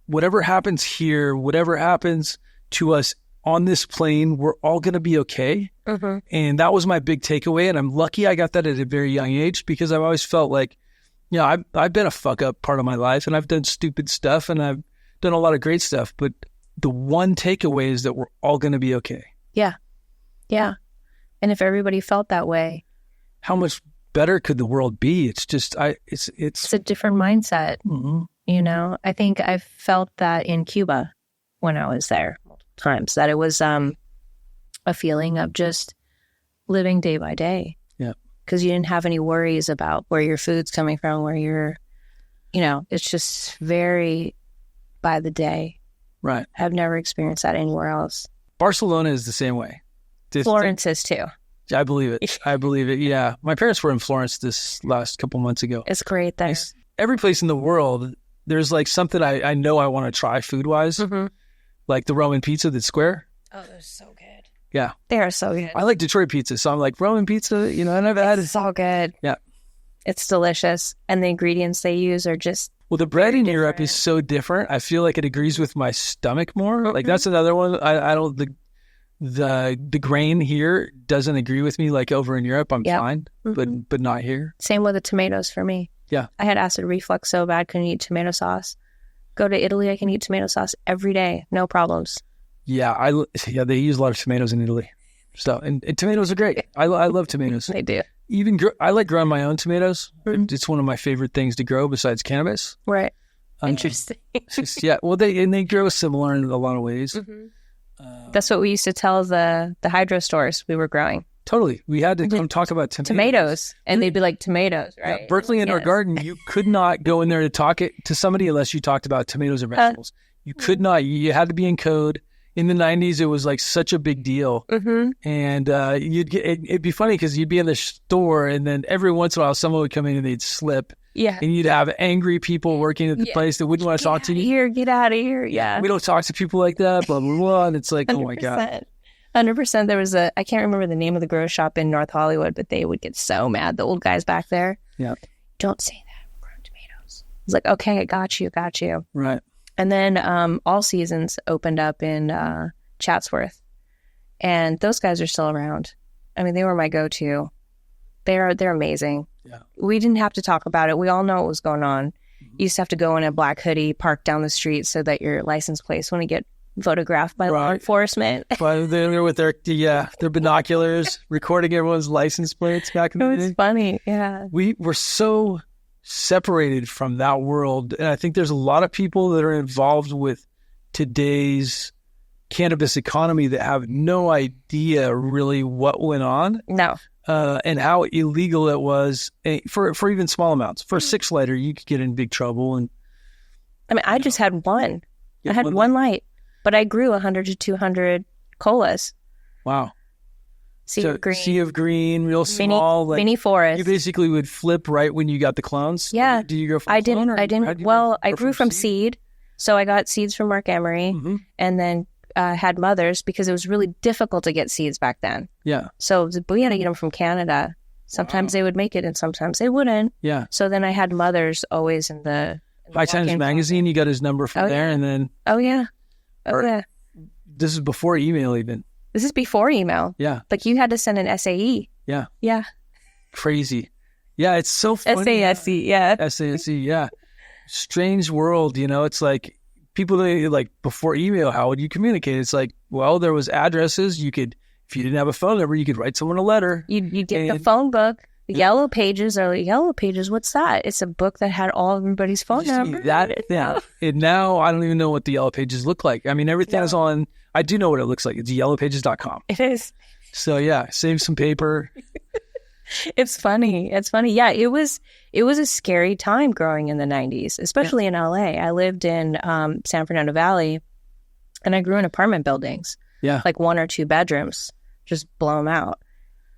Whatever happens here, whatever happens to us on this plane, we're all going to be okay. And that was my big takeaway. And I'm lucky I got that at a very young age because I've always felt like, I've been a fuck up part of my life and I've done stupid stuff and I've done a lot of great stuff. But the one takeaway is that we're all going to be okay. Yeah. Yeah. And if everybody felt that way, how much better could the world be? It's just, it's a different mindset. I think I felt that in Cuba when I was there multiple times, that it was a feeling of just living day by day. Yeah. Because you didn't have any worries about where your food's coming from, where you're, it's just very by the day. Right. I've never experienced that anywhere else. Barcelona is the same way. Florence is too. I believe it. Yeah. My parents were in Florence this last couple months ago. It's great there. Every place in the world, there's like something I know I want to try food-wise. Like the Roman pizza that's square. Oh, they're so good. Yeah. They are so good. I like Detroit pizza. So I'm like, Roman pizza, and I've had it. It's so good. Yeah. It's delicious. And the ingredients they use are just... Well, the bread in Europe is so different. I feel like it agrees with my stomach more. Like that's another one. I don't... The grain here doesn't agree with me like over in Europe. I'm fine, but not here. Same with the tomatoes for me. Yeah. I had acid reflux so bad, couldn't eat tomato sauce. Go to Italy, I can eat tomato sauce every day, no problems. Yeah, they use a lot of tomatoes in Italy. So, and tomatoes are great. I love tomatoes. They do. I like growing my own tomatoes. It's one of my favorite things to grow besides cannabis. Right. Interesting. Yeah. Well, they grow similar in a lot of ways. That's what we used to tell the hydro stores we were growing. Totally. We had to come talk about tomatoes. And they'd be like, tomatoes, right? Yeah, Berkeley Indoor Garden, you could not go in there to talk to somebody unless you talked about tomatoes and vegetables. You could not. You had to be in code. In the 90s, it was like such a big deal. And it'd be funny because you'd be in the store and then every once in a while someone would come in and they'd slip. Yeah. And you'd have angry people working at the place that wouldn't want to talk to you. Get out of here. Yeah. We don't talk to people like that, blah, blah, blah. And it's like, 100%. Oh my God. 100%. There was I can't remember the name of the grow shop in North Hollywood, but they would get so mad. The old guys back there. Yeah. Don't say that. We're growing tomatoes. It's like, okay, I got you. Right. And then All Seasons opened up in Chatsworth. And those guys are still around. I mean, they were my go-to. They're amazing. Yeah. We didn't have to talk about it. We all know what was going on. You used to have to go in a black hoodie, park down the street so that your license plates wouldn't get photographed by law enforcement. But they're with their binoculars recording everyone's license plates back in the day. It was funny, yeah. We were so separated from that world, and I think there's a lot of people that are involved with today's cannabis economy that have no idea really what went on. No. And how illegal it was for even small amounts. For a 6-lighter, you could get in big trouble. And I mean, I just had one. I had one light. But I grew 100 to 200 colas. Wow. Sea of green, real small. Mini forest. You basically would flip right when you got the clones? Yeah. Did you go from I didn't. Well, I grew from seed. So I got seeds from Mark Emery and then had mothers because it was really difficult to get seeds back then. Yeah. So we had to get them from Canada. Sometimes they would make it and sometimes they wouldn't. Yeah. So then I had mothers always in the High Times magazine, you got his number from there and then... Oh, yeah. Yeah. This is before email even. This is before email. Yeah. Like you had to send an SAE. Yeah. Yeah. Crazy. Yeah, it's so funny. SASE, yeah. SASE, yeah. Strange world, it's like people like before email, how would you communicate? It's like, well, there was addresses. You could, if you didn't have a phone number, you could write someone a letter. You get the phone book. The Yellow Pages are like, Yellow Pages, what's that? It's a book that had all everybody's phone numbers. Yeah. And now I don't even know what the Yellow Pages look like. I mean, everything is on, I do know what it looks like. It's yellowpages.com. It is. So yeah, save some paper. It's funny. Yeah, it was a scary time growing in the 90s, especially in LA. I lived in San Fernando Valley and I grew in apartment buildings. Yeah. Like 1 or 2 bedrooms, just blow them out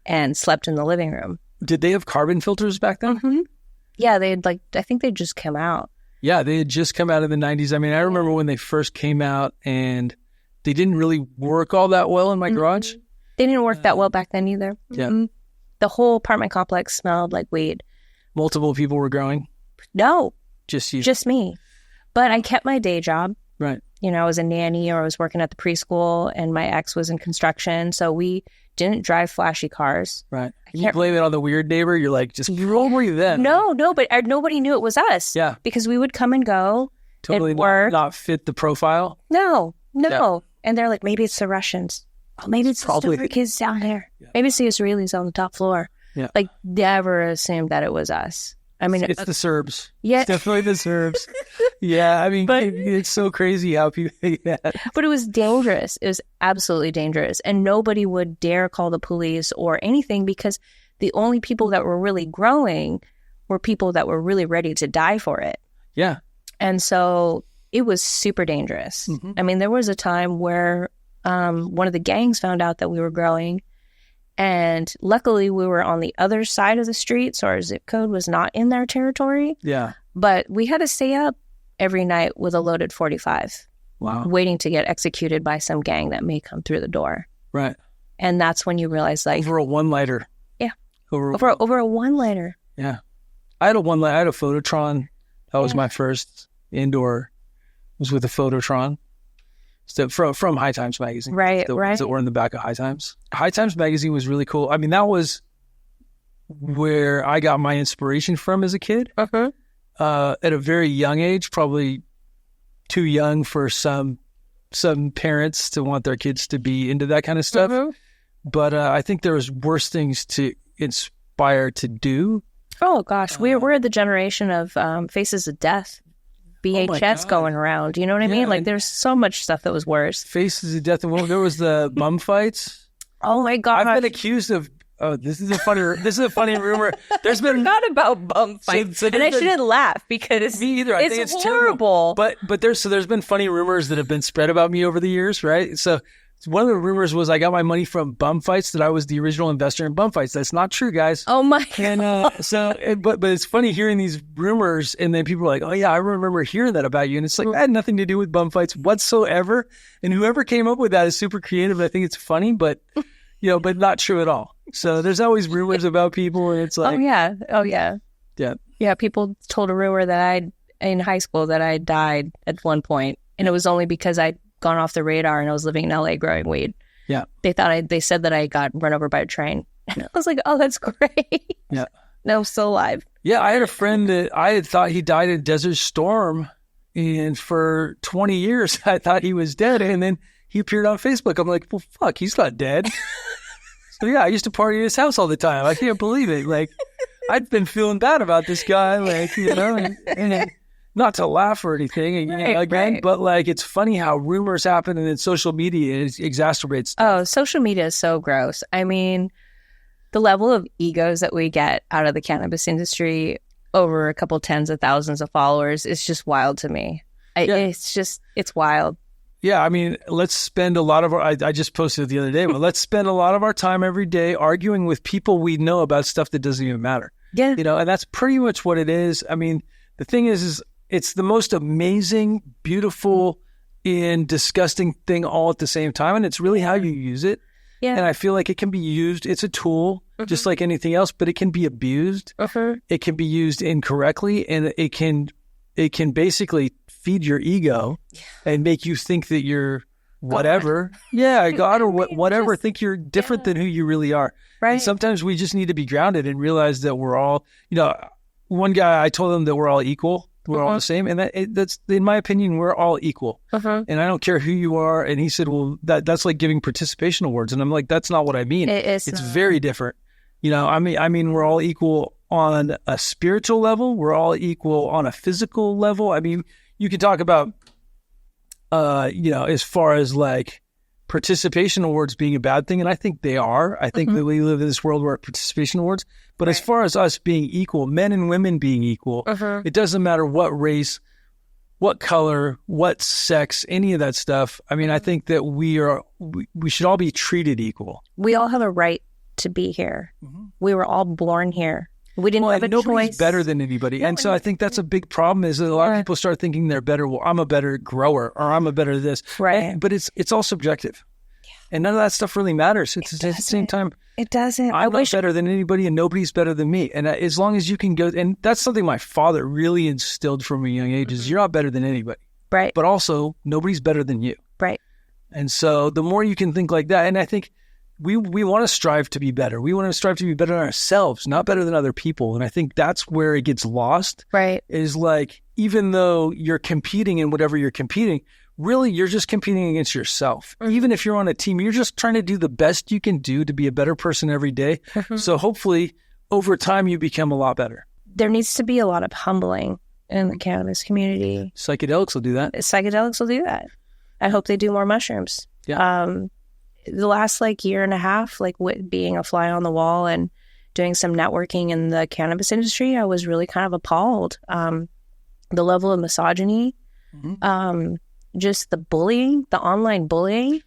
and slept in the living room. Did they have carbon filters back then? Yeah, I think they just come out. Yeah, they had just come out in the 90s. I mean, I remember when they first came out and they didn't really work all that well in my garage. They didn't work that well back then either. Yeah. The whole apartment complex smelled like weed. Multiple people were growing? No. Just you? Just me. But I kept my day job. Right. I was a nanny or I was working at the preschool and my ex was in construction. So we didn't drive flashy cars. Right. You blame it on the weird neighbor. You're like, just roll were you then? No, but nobody knew it was us. Yeah. Because we would come and go. Totally not fit the profile. No. Yeah. And they're like, maybe it's the Russians. Oh, maybe it's probably the kids down there. Yeah. Maybe it's the Israelis on the top floor. Yeah. Like, never assumed that it was us. I mean, it's the Serbs. Yeah. It's definitely the Serbs. Yeah. I mean, it's so crazy how people think that. But it was dangerous. It was absolutely dangerous. And nobody would dare call the police or anything because the only people that were really growing were people that were really ready to die for it. Yeah. And so it was super dangerous. I mean, there was a time where one of the gangs found out that we were growing. And luckily, we were on the other side of the street, so our zip code was not in their territory. Yeah. But we had to stay up every night with a loaded 45. Wow. Waiting to get executed by some gang that may come through the door. Right. And that's when you realize, like... Over a 1-lighter. Yeah. Over a 1-lighter. Yeah. I had a 1-lighter. I had a Phototron. That was my first indoor. It was with a Phototron. So from High Times magazine, right? That were in the back of High Times. High Times magazine was really cool. I mean, that was where I got my inspiration from as a kid. At a very young age, probably too young for some parents to want their kids to be into that kind of stuff. But I think there was worse things to inspire to do. Oh gosh, we're the generation of Faces of Death. VHS going around. You know what I mean? Like there's so much stuff that was worse. Faces of Death. There was the bum fights. Oh my God. I've been accused of. Oh, this is a funny rumor. There's been forgot about bum fights, and I shouldn't laugh because me either. I think it's horrible. Terrible. But there's been funny rumors that have been spread about me over the years, right? So one of the rumors was I got my money from bum fights, that I was the original investor in bum fights. That's not true, guys. Oh my God. And but it's funny hearing these rumors, and then people are like, "Oh yeah, I remember hearing that about you," and it's like I had nothing to do with bum fights whatsoever. And whoever came up with that is super creative. I think it's funny, but but not true at all. So there's always rumors about people, and it's like, oh yeah. People told a rumor that in high school that I died at one point, and it was only because I'd gone off the radar and I was living in LA growing weed. Yeah, they said that I got run over by a train, and I was like, oh, that's great. Yeah, no, I'm still alive. Yeah, I had a friend that I had thought he died in Desert Storm, and for 20 years I thought he was dead, and then he appeared on Facebook. I'm like, well, fuck, he's not dead. So yeah, I used to party at his house all the time. I can't believe it. Like, I'd been feeling bad about this guy, like, and not to laugh or anything, right. But like, it's funny how rumors happen, and then social media exacerbates stuff. Oh, social media is so gross. I mean, the level of egos that we get out of the cannabis industry over a couple tens of thousands of followers is just wild to me. It's wild. Yeah, I mean, let's spend a lot of our, I just posted it the other day, but let's spend a lot of our time every day arguing with people we know about stuff that doesn't even matter. Yeah. And that's pretty much what it is. I mean, the thing is it's the most amazing, beautiful, and disgusting thing all at the same time. And it's really how you use it. Yeah. And I feel like it can be used. It's a tool, just like anything else, but it can be abused. It can be used incorrectly, and it can basically feed your ego and make you think that you're whatever. God or whatever. Think you're different than who you really are. Right. And sometimes we just need to be grounded and realize that we're all, one guy, I told him that we're all equal. We're all the same. And that's, in my opinion, we're all equal. And I don't care who you are. And he said, well, that's like giving participation awards. And I'm like, that's not what I mean. It's very different. I mean, we're all equal on a spiritual level. We're all equal on a physical level. I mean, you could talk about, as far as like participation awards being a bad thing. And I think they are. I think that we live in this world where participation awards. But as far as us being equal, men and women being equal, it doesn't matter what race, what color, what sex, any of that stuff. I mean, I think that we should all be treated equal. We all have a right to be here. We were all born here. We didn't have a nobody's choice. Better than anybody. And so I think that's a big problem, is that a lot of people start thinking they're better. Well, I'm a better grower, or I'm a better this. Right. But it's all subjective. Yeah. And none of that stuff really matters. At the same time, it doesn't. I'm not better than anybody, and nobody's better than me. And as long as you can go, and that's something my father really instilled from a young age, is you're not better than anybody. Right. But also, nobody's better than you. Right. And so the more you can think like that, and I think we want to strive to be better. We want to strive to be better than ourselves, not better than other people. And I think that's where it gets lost. Right. Is like, even though you're competing in whatever you're competing, really you're just competing against yourself. Even if you're on a team, you're just trying to do the best you can do to be a better person every day. So hopefully over time you become a lot better. There needs to be a lot of humbling in the cannabis community. Psychedelics will do that. Psychedelics will do that. I hope they do more mushrooms. Yeah. The last year and a half, being a fly on the wall and doing some networking in the cannabis industry, I was really kind of appalled. The level of misogyny, just the bullying, the online bullying.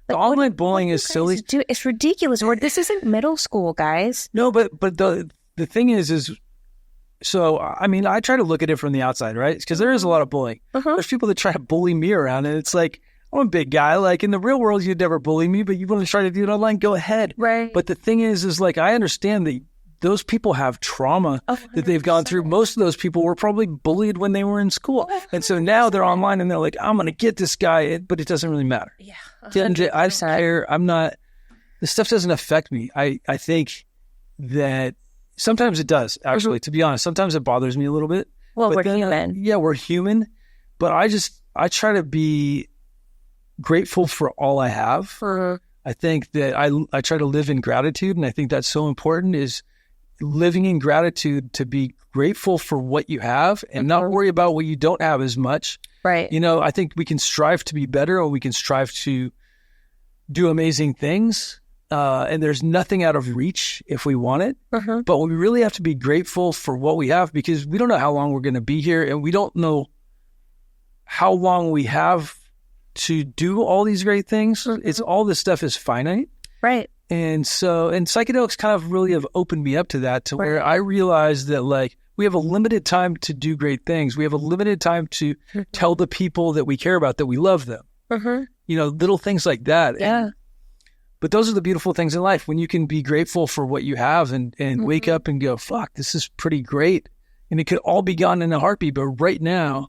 The online bullying is silly. It's ridiculous. This isn't middle school, guys. No, but the thing is, so, I mean, I try to look at it from the outside, right? Because there is a lot of bullying. There's people that try to bully me around, and it's like, I'm a big guy. Like, in the real world, you'd never bully me, but you want to try to do it online, go ahead. Right. But the thing is like, I understand that those people have trauma that they've gone through. Most of those people were probably bullied when they were in school. And so now they're online and they're like, I'm going to get this guy, but it doesn't really matter. Yeah. 100%. I don't care. This stuff doesn't affect me. I think that sometimes it does, actually, to be honest. Sometimes it bothers me a little bit. Well, we're human. We're human. But I try to be grateful for all I have. I think that I try to live in gratitude, and I think that's so important, is living in gratitude, to be grateful for what you have and not worry about what you don't have as much. Right. I think we can strive to be better, or we can strive to do amazing things. And there's nothing out of reach if we want it. But we really have to be grateful for what we have, because we don't know how long we're going to be here, and we don't know how long we have to do all these great things. It's all this stuff is finite. Right. And psychedelics kind of really have opened me up to that, to where I realized that, like, we have a limited time to do great things. We have a limited time to tell the people that we care about that we love them. Little things like that. Yeah. But those are the beautiful things in life, when you can be grateful for what you have and wake up and go, fuck, this is pretty great. And it could all be gone in a heartbeat, but right now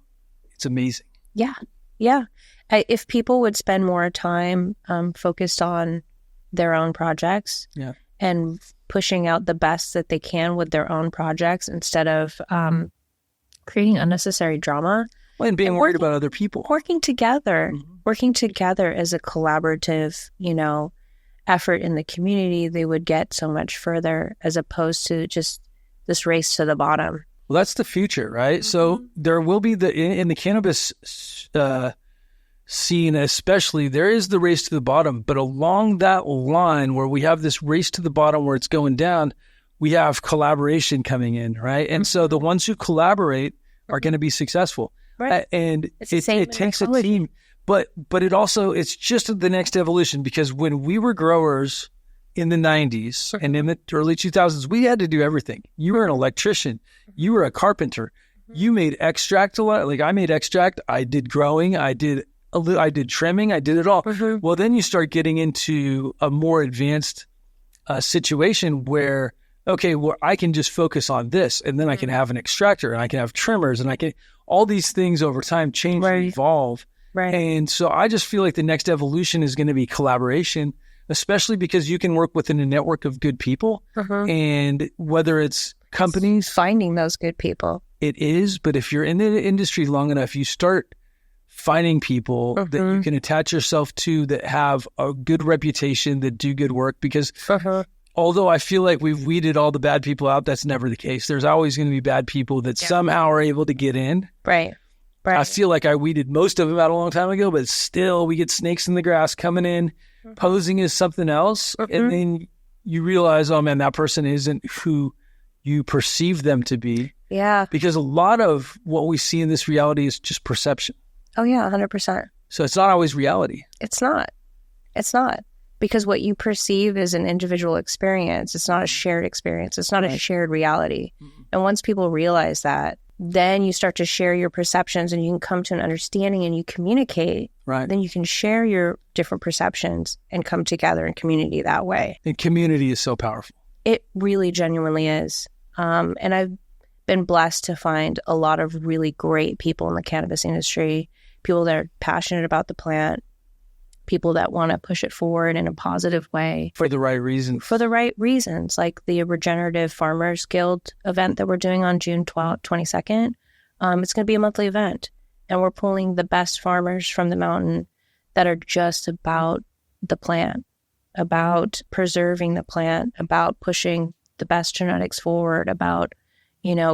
it's amazing. Yeah. Yeah. If people would spend more time focused on their own projects and pushing out the best that they can with their own projects, instead of creating unnecessary drama. And being worried about other people. Working together as a collaborative, effort in the community, they would get so much further, as opposed to just this race to the bottom. Well, that's the future, right? So there will be in the cannabis scene especially, there is the race to the bottom, but along that line where we have this race to the bottom where it's going down, we have collaboration coming in, right? And so the ones who collaborate are going to be successful. Right. And it takes a team, but it's just the next evolution, because when we were growers in the 90s and in the early 2000s, we had to do everything. You were an electrician. You were a carpenter. You made extract a lot. Like, I made extract. I did growing. I did trimming. I did it all. Well, then you start getting into a more advanced situation where, okay, well, I can just focus on this, and then I can have an extractor, and I can have trimmers, and I can, all these things over time change and evolve. Right. And so I just feel like the next evolution is going to be collaboration, especially because you can work within a network of good people. And whether it's companies, finding those good people. It is, but if you're in the industry long enough, you start finding people that you can attach yourself to, that have a good reputation, that do good work. Because although I feel like we've weeded all the bad people out, that's never the case. There's always going to be bad people that somehow are able to get in. Right. I feel like I weeded most of them out a long time ago, but still we get snakes in the grass coming in, posing as something else. And then you realize, oh man, that person isn't who you perceive them to be. Yeah. Because a lot of what we see in this reality is just perception. Oh yeah, 100%. So it's not always reality. It's not. Because what you perceive is an individual experience. It's not a shared experience. It's not a shared reality. And once people realize that, then you start to share your perceptions, and you can come to an understanding, and you communicate. Right. Then you can share your different perceptions and come together in community that way. And community is so powerful. It really genuinely is. And I've been blessed to find a lot of really great people in the cannabis industry, people that are passionate about the plant, people that want to push it forward in a positive way. For the right reasons. For the right reasons, like the Regenerative Farmers Guild event that we're doing on June 22nd. It's going to be a monthly event, and we're pulling the best farmers from the mountain that are just about the plant, about preserving the plant, about pushing the best genetics forward, about,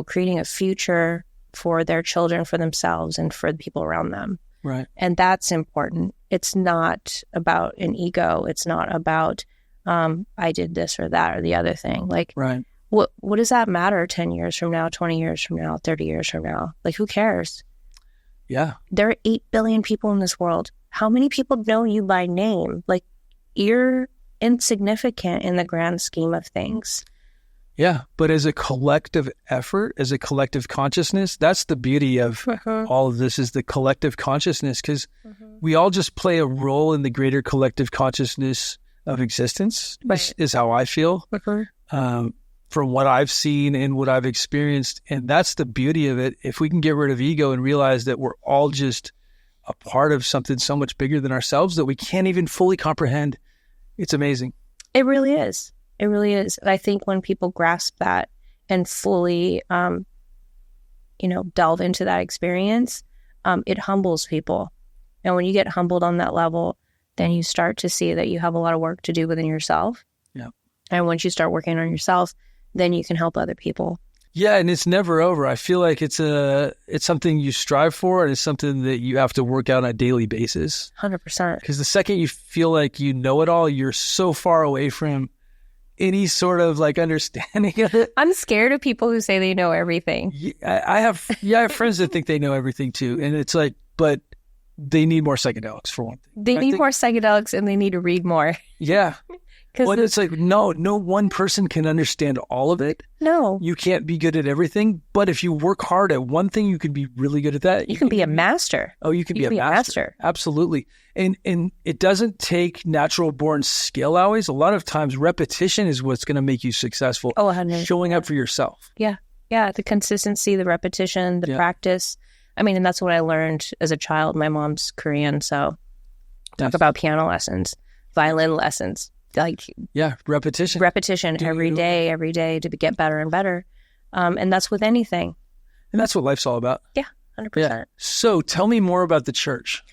creating a future for their children, for themselves, and for the people around them. Right. And that's important. It's not about an ego. It's not about, I did this or that or the other thing. Like, right. What does that matter 10 years from now, 20 years from now, 30 years from now? Like, who cares? Yeah. There are 8 billion people in this world. How many people know you by name? Like, you're insignificant in the grand scheme of things. Yeah, but as a collective effort, as a collective consciousness, that's the beauty of all of this, is the collective consciousness, because we all just play a role in the greater collective consciousness of existence, is how I feel, from what I've seen and what I've experienced. And that's the beauty of it. If we can get rid of ego and realize that we're all just a part of something so much bigger than ourselves that we can't even fully comprehend, it's amazing. It really is. It really is. I think when people grasp that and fully, delve into that experience, it humbles people. And when you get humbled on that level, then you start to see that you have a lot of work to do within yourself. Yeah. And once you start working on yourself, then you can help other people. Yeah, and it's never over. I feel like it's something you strive for, and it's something that you have to work out on a daily basis. 100%. Because the second you feel like you know it all, you're so far away from any sort of like understanding of it. I'm scared of people who say they know everything. I have friends that think they know everything too, and it's like, but they need more psychedelics for one thing. They need more psychedelics, and they need to read more. Yeah. Well, it's like, no one person can understand all of it. No. You can't be good at everything, but if you work hard at one thing, you can be really good at that. You can be a master. Oh, you can be a master. Absolutely. And it doesn't take natural born skill always. A lot of times repetition is what's going to make you successful. Oh, 100%. Showing up for yourself. Yeah. Yeah. The consistency, the repetition, the practice. I mean, and that's what I learned as a child. My mom's Korean, so talk about piano lessons, violin lessons. Repetition every day to get better and better. And that's with anything. And that's what life's all about. Yeah, 100%. Yeah. So tell me more about the church.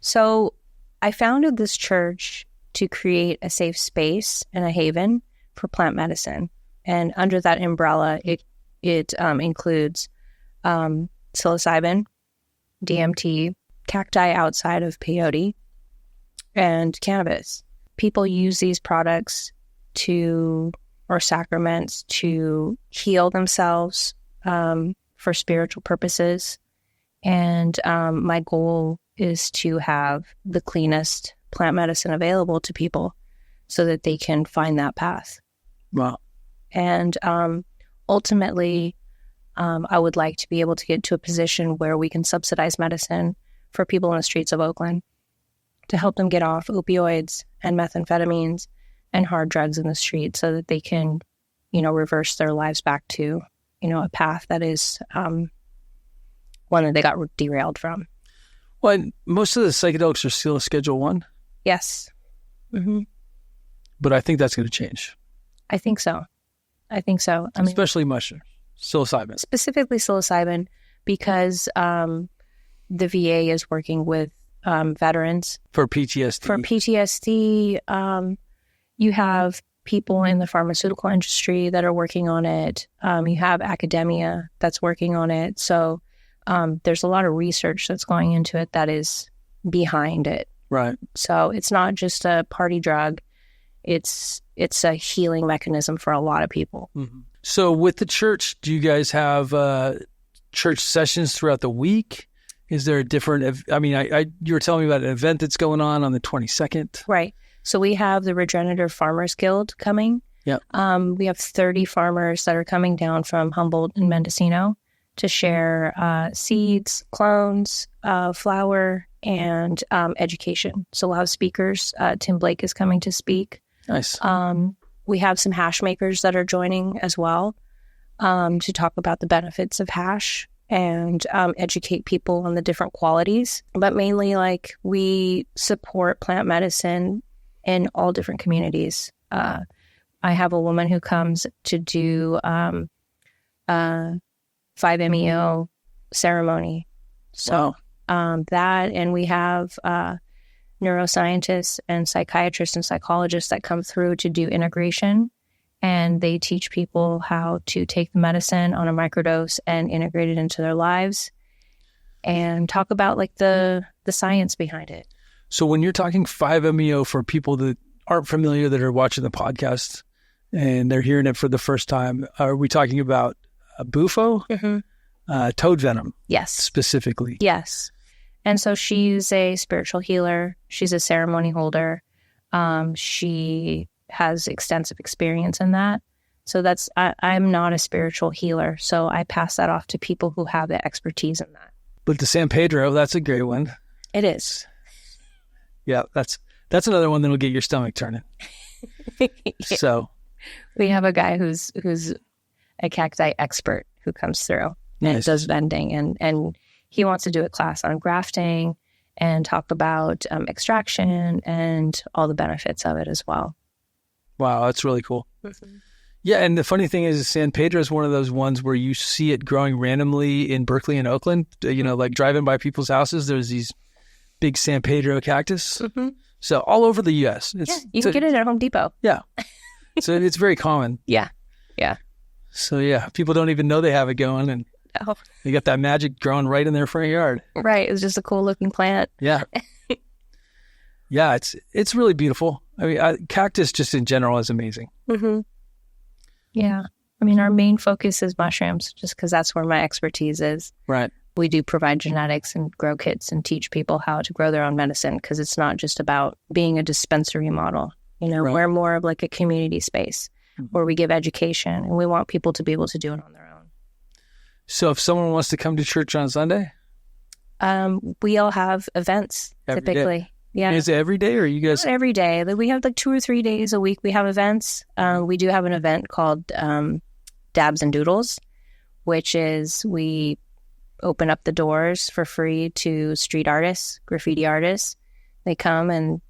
So I founded this church to create a safe space and a haven for plant medicine. And under that umbrella, it includes psilocybin, DMT, cacti outside of peyote, and cannabis. People use these products or sacraments to heal themselves for spiritual purposes. And my goal is to have the cleanest plant medicine available to people so that they can find that path. Wow. And ultimately, I would like to be able to get to a position where we can subsidize medicine for people in the streets of Oakland, to help them get off opioids and methamphetamines and hard drugs in the street so that they can, reverse their lives back to, a path that is one that they got derailed from. Well, most of the psychedelics are still a Schedule 1. Yes. Mm-hmm. But I think that's going to change. I think so. Especially mushrooms, psilocybin. Specifically psilocybin, because the VA is working with veterans. For PTSD. You have people in the pharmaceutical industry that are working on it. You have academia that's working on it. So there's a lot of research that's going into it that is behind it. Right. So it's not just a party drug. It's a healing mechanism for a lot of people. Mm-hmm. So with the church, do you guys have church sessions throughout the week? Is there a different, you were telling me about an event that's going on the 22nd. Right. So we have the Regenerative Farmers Guild coming. Yeah. We have 30 farmers that are coming down from Humboldt and Mendocino to share seeds, clones, flour, and education. So we'll have speakers. Tim Blake is coming to speak. Nice. We have some hash makers that are joining as well to talk about the benefits of hash and educate people on the different qualities. But mainly, we support plant medicine in all different communities. I have a woman who comes to do 5-MeO ceremony. So that, and we have neuroscientists and psychiatrists and psychologists that come through to do integration. And they teach people how to take the medicine on a microdose and integrate it into their lives and talk about the science behind it. So when you're talking 5-MeO, for people that aren't familiar that are watching the podcast and they're hearing it for the first time, are we talking about bufo? Mm-hmm. Toad venom? Yes. Specifically? Yes. And so she's a spiritual healer. She's a ceremony holder. She has extensive experience in that. So I'm not a spiritual healer. So I pass that off to people who have the expertise in that. But the San Pedro, that's a great one. It is. Yeah, that's another one that'll get your stomach turning. So we have a guy who's a cacti expert who comes through and does vending, and he wants to do a class on grafting and talk about extraction and all the benefits of it as well. Wow, that's really cool. Mm-hmm. Yeah, and the funny thing is San Pedro is one of those ones where you see it growing randomly in Berkeley and Oakland. Driving by people's houses, there's these big San Pedro cactus. Mm-hmm. So all over the U.S. You can get it at Home Depot. Yeah. So it's very common. Yeah. So yeah, people don't even know they have it going, and they got that magic growing right in their front yard. Right. It's just a cool looking plant. Yeah. Yeah, it's really beautiful. I mean, cactus just in general is amazing. Mm-hmm. Yeah. I mean, our main focus is mushrooms, just because that's where my expertise is. Right. We do provide genetics and grow kits and teach people how to grow their own medicine, because it's not just about being a dispensary model. You know, we're more of like a community space where we give education, and we want people to be able to do it on their own. So if someone wants to come to church on Sunday? We all have events typically. Day. Yeah. Is it every day, or you guys? Not every day. We have like 2 or 3 days a week we have events. We do have an event called Dabs and Doodles, which is we open up the doors for free to street artists, graffiti artists. They come and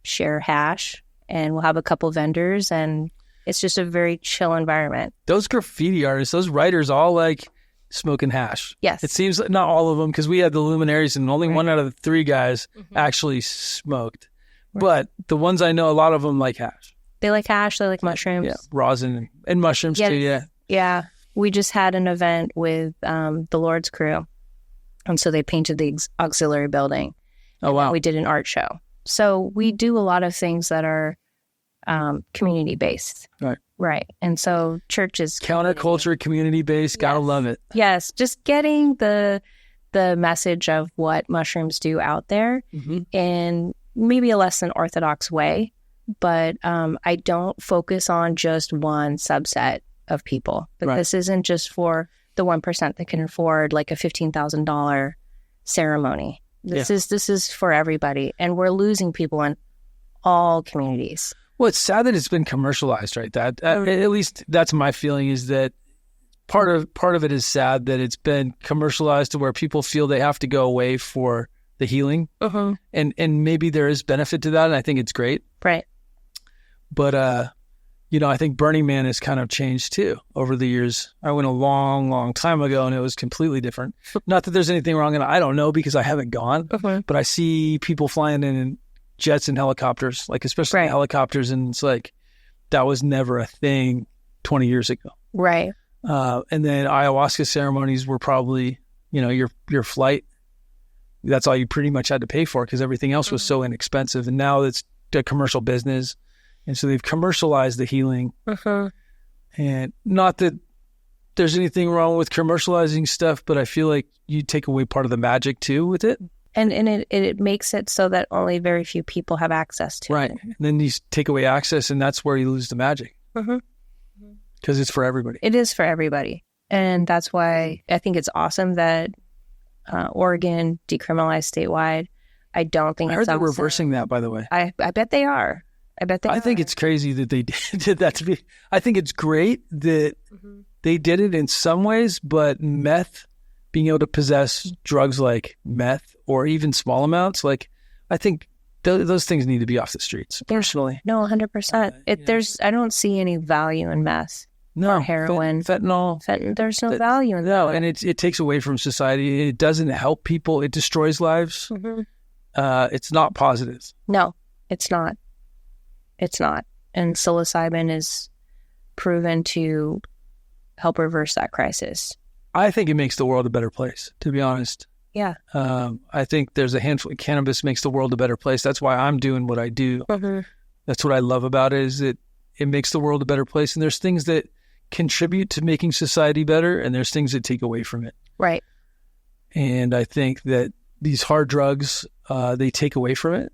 share hash, and we'll have a couple vendors, and it's just a very chill environment. Those graffiti artists, those writers all like smoking hash. Yes. It seems like not all of them, because we had the luminaries and only one out of the 3 guys actually smoked. Right. But the ones I know, a lot of them like hash. They like hash. They like mushrooms. Yeah, rosin and mushrooms too, yeah. Yeah. We just had an event with the Lord's crew. And so they painted the auxiliary building. Oh, wow. We did an art show. So we do a lot of things that are community-based. Right. Right. And so church is counterculture, community-based. Yes. Gotta love it. Yes. Just getting the message of what mushrooms do out there in maybe a less than orthodox way. But I don't focus on just one subset of people. But this isn't just for the 1% that can afford like a $15,000 ceremony. This is for everybody. And we're losing people in all communities. Well, it's sad that it's been commercialized, right? That at least that's my feeling, is that part of it is sad that it's been commercialized to where people feel they have to go away for the healing. And maybe there is benefit to that, and I think it's great. Right. But I think Burning Man has kind of changed too over the years. I went a long, long time ago, and it was completely different. Not that there's anything wrong, and I don't know because I haven't gone. But I see people flying in jets and helicopters, like especially helicopters, and it's like that was never a thing 20 years ago. Right. And then ayahuasca ceremonies were probably, your flight. That's all you pretty much had to pay for, because everything else was so inexpensive. And now it's a commercial business. And so they've commercialized the healing. And not that there's anything wrong with commercializing stuff, but I feel like you take away part of the magic too with it. And it makes it so that only very few people have access to it. Right. And then you take away access, and that's where you lose the magic. Because it's for everybody. It is for everybody. And that's why I think it's awesome that Oregon decriminalized statewide. I don't think I heard they're reversing that, by the way. I bet they are. I think it's crazy that they did that to me. I think it's great that they did it in some ways, but meth, being able to possess drugs like meth or even small amounts, like I think those things need to be off the streets, personally. No, 100%. I don't see any value in meth. No, heroin, fentanyl. There's no value in that. No, and it takes away from society. It doesn't help people. It destroys lives. It's not positive. No, it's not. It's not. And psilocybin is proven to help reverse that crisis. I think it makes the world a better place, to be honest. Yeah. I think there's a handful of cannabis makes the world a better place. That's why I'm doing what I do. That's what I love about it, is that it makes the world a better place. And there's things that contribute to making society better, and there's things that take away from it. Right. And I think that these hard drugs, they take away from it.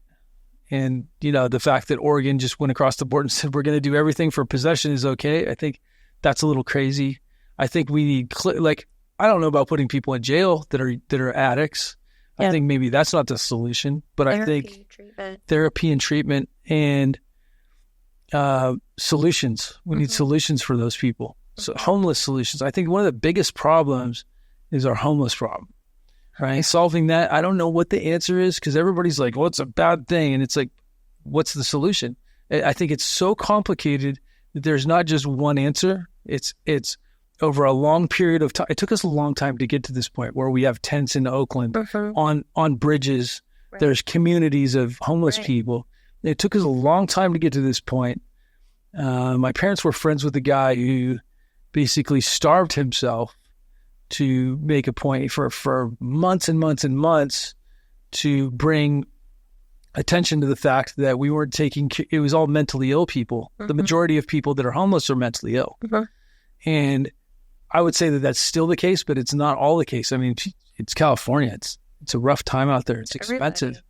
And, the fact that Oregon just went across the board and said, we're going to do everything for possession is okay. I think that's a little crazy. I think we need, I don't know about putting people in jail that are addicts. Yeah. I think maybe that's not the solution, but I think therapy and treatment and solutions. We need solutions for those people. So homeless solutions. I think one of the biggest problems is our homeless problem. Right. Solving that, I don't know what the answer is, because everybody's like, well, it's a bad thing. And it's like, what's the solution? I think it's so complicated that there's not just one answer. It's over a long period of time. It took us a long time to get to this point where we have tents in Oakland on bridges. Right. There's communities of homeless people. It took us a long time to get to this point. My parents were friends with a guy who basically starved himself to make a point for months and months and months to bring attention to the fact that we weren't it was all mentally ill people. The majority of people that are homeless are mentally ill. And I would say that that's still the case, but it's not all the case. I mean, it's California. It's a rough time out there. It's expensive.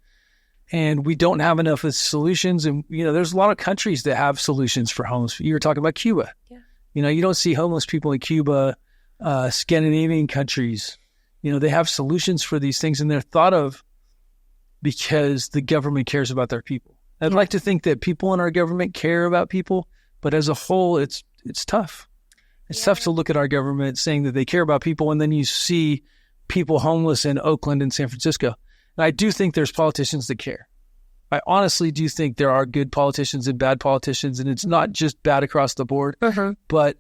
And we don't have enough of solutions. And, there's a lot of countries that have solutions for homeless. You were talking about Cuba. Yeah. You don't see homeless people in Cuba, Scandinavian countries. They have solutions for these things, and they're thought of because the government cares about their people. I'd like to think that people in our government care about people, but as a whole, it's tough. It's tough to look at our government saying that they care about people, and then you see people homeless in Oakland and San Francisco. And I do think there's politicians that care. I honestly do think there are good politicians and bad politicians, and it's not just bad across the board, but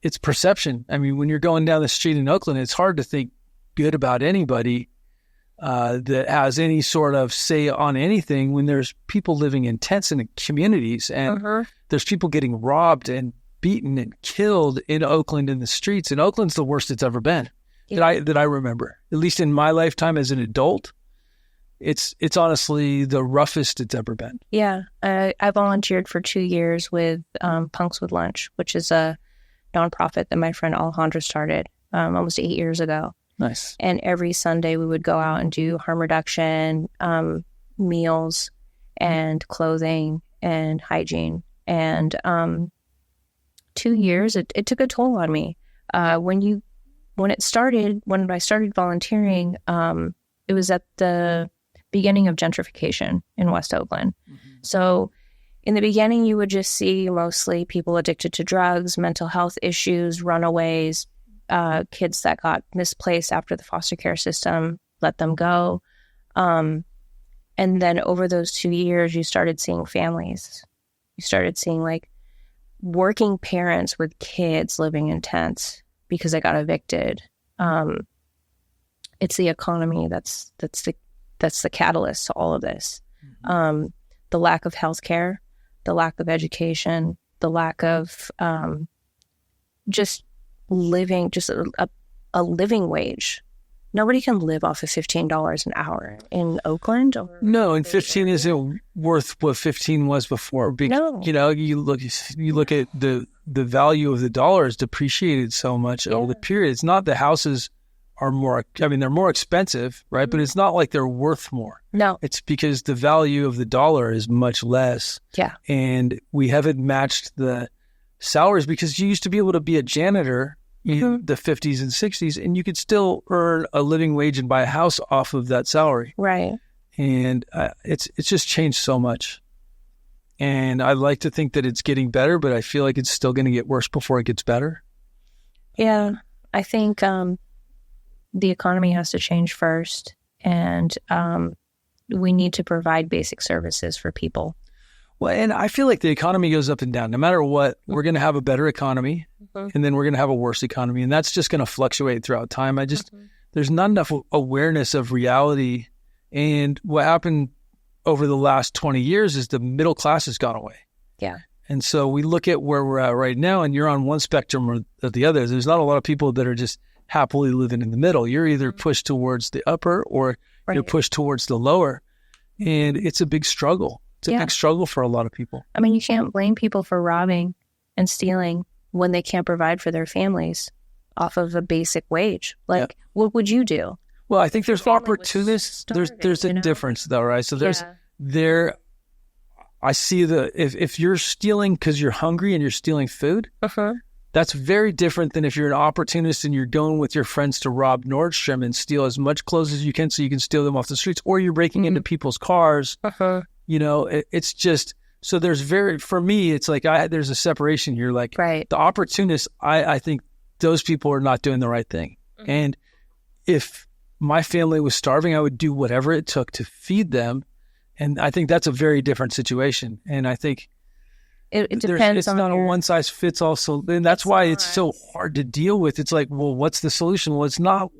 it's perception. I mean, when you're going down the street in Oakland, it's hard to think good about anybody that has any sort of say on anything when there's people living in tents in communities, and there's people getting robbed and beaten and killed in Oakland in the streets. And Oakland's the worst it's ever been that I remember, at least in my lifetime as an adult. It's honestly the roughest it's ever been. Yeah. I volunteered for 2 years with Punks with Lunch, which is a nonprofit that my friend Alejandra started almost 8 years ago. Nice. And every Sunday we would go out and do harm reduction, meals and clothing and hygiene. And 2 years, it took a toll on me. When I started volunteering, it was at the beginning of gentrification in West Oakland. So in the beginning, you would just see mostly people addicted to drugs, mental health issues, runaways, kids that got misplaced after the foster care system let them go. And then over those 2 years, you started seeing families. You started seeing working parents with kids living in tents because they got evicted. It's the economy that's the catalyst to all of this. The lack of healthcare, the lack of education, the lack of just a living wage. Nobody can live off of $15 an hour in Oakland. No, and 15 isn't worth what 15 was before. No. You look at the value of the dollar is depreciated so much over the period. It's not the houses are more, they're more expensive, right? But it's not like they're worth more. No. It's because the value of the dollar is much less. Yeah. And we haven't matched the salaries because you used to be able to be a janitor in the 50s and 60s, and you could still earn a living wage and buy a house off of that salary. Right. And it's just changed so much. And I like to think that it's getting better, but I feel like it's still going to get worse before it gets better. Yeah. I think the economy has to change first, and we need to provide basic services for people. Well, and I feel like the economy goes up and down. No matter what, we're going to have a better economy, and then we're going to have a worse economy, and that's just going to fluctuate throughout time. There's not enough awareness of reality, and what happened over the last 20 years is the middle class has gone away. Yeah. And so we look at where we're at right now, and you're on one spectrum or the other. There's not a lot of people that are just happily living in the middle. You're either pushed towards the upper or you're pushed towards the lower, and it's a big struggle. It's a big struggle for a lot of people. You can't blame people for robbing and stealing when they can't provide for their families off of a basic wage. What would you do? Well, I think there's opportunists. There's a difference though, right? So I see if you're stealing because you're hungry and you're stealing food, that's very different than if you're an opportunist and you're going with your friends to rob Nordstrom and steal as much clothes as you can so you can steal them off the streets, or you're breaking into people's cars. It's just, so for me, it's like there's a separation here. The opportunists, I think those people are not doing the right thing. And if my family was starving, I would do whatever it took to feed them. And I think that's a very different situation. And I think it depends. It's not a one size fits all. So, and that's why it's so hard to deal with. It's like, well, what's the solution? Well, it's not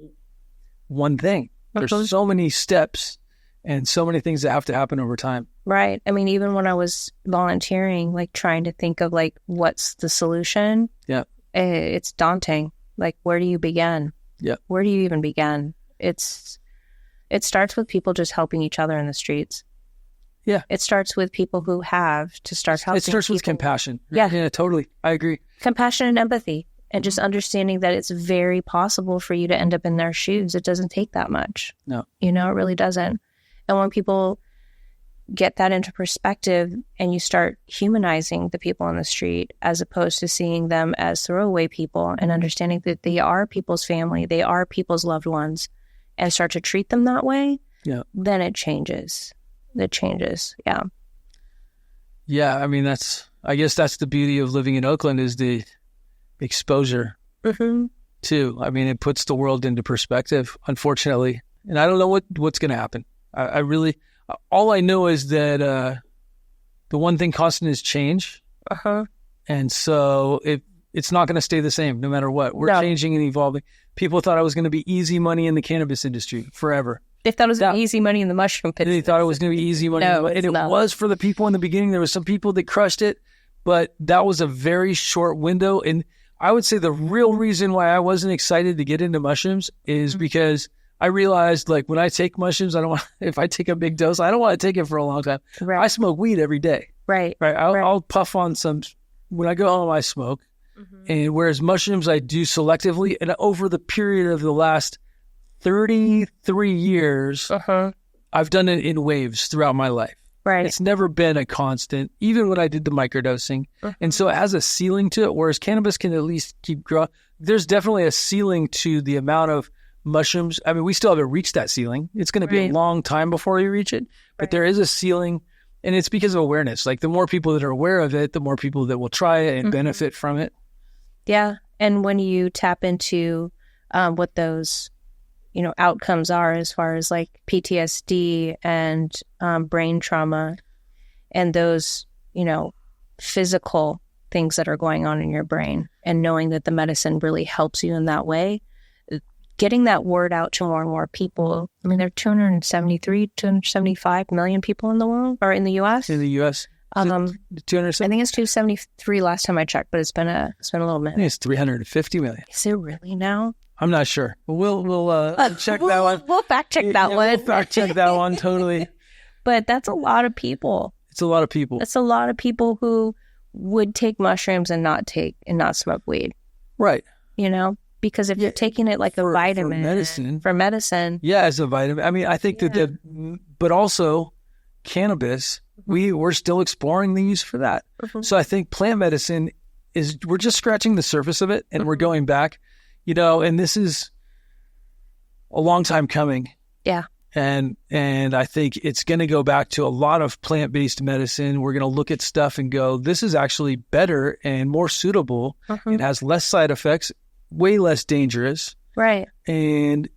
one thing. There's so many steps and so many things that have to happen over time. Right. Even when I was volunteering, trying to think of what's the solution. Yeah. it's daunting. Like, where do you begin? Yeah. Where do you even begin? It starts with people just helping each other in the streets. Yeah. It starts with people who have to start helping. It starts with compassion. Yeah. Yeah, totally. I agree. Compassion and empathy, and just understanding that it's very possible for you to end up in their shoes. It doesn't take that much. No. It really doesn't. And when people get that into perspective and you start humanizing the people on the street as opposed to seeing them as throwaway people, and understanding that they are people's family, they are people's loved ones, and start to treat them that way, then it changes. It changes. Yeah. Yeah. I mean, I guess that's the beauty of living in Oakland, is the exposure too. I mean, it puts the world into perspective, unfortunately. And I don't know what's going to happen. I really, all I know is that the one thing constant is change. And so it's not going to stay the same no matter what. We're changing and evolving. People thought I was going to be easy money in the cannabis industry forever. They thought it was easy money in the mushroom business. They thought it was going to be easy money. No, and it was for the people in the beginning. There were some people that crushed it, but that was a very short window. And I would say the real reason why I wasn't excited to get into mushrooms is because I realized, like, when I take mushrooms, if I take a big dose, I don't want to take it for a long time. Right. I smoke weed every day. Right. I'll puff on some. When I go home, I smoke. And whereas mushrooms, I do selectively. And over the period of the last 33 years, I've done it in waves throughout my life. Right. It's never been a constant, even when I did the microdosing. And so it has a ceiling to it, whereas cannabis can at least keep growing. There's definitely a ceiling to the amount of mushrooms. I mean, we still haven't reached that ceiling. It's going to be a long time before you reach it, but there is a ceiling, and it's because of awareness. Like, the more people that are aware of it, the more people that will try it and benefit from it. Yeah. And when you tap into what those outcomes are, as far as like PTSD and brain trauma and those, physical things that are going on in your brain, and knowing that the medicine really helps you in that way, getting that word out to more and more people. I mean, there are 275 million people in the world, or in the U.S. In the U.S. 270? I think it's 273 last time I checked, but it's been a little minute. I think it's 350 million. Is it really now? I'm not sure. We'll check that one. We'll fact check that one. We'll fact check that one, totally. But that's a lot of people. It's a lot of people. It's a lot of people who would take mushrooms and not smoke weed. Right. Because if you're taking it like a vitamin for medicine. Yeah, as a vitamin. I mean, I think but also cannabis, we're still exploring the use for that. So I think plant medicine we're just scratching the surface of it, and we're going back, and this is a long time coming. Yeah. And I think it's going to go back to a lot of plant-based medicine. We're going to look at stuff and go, this is actually better and more suitable. It has less side effects, way less dangerous. Right. And,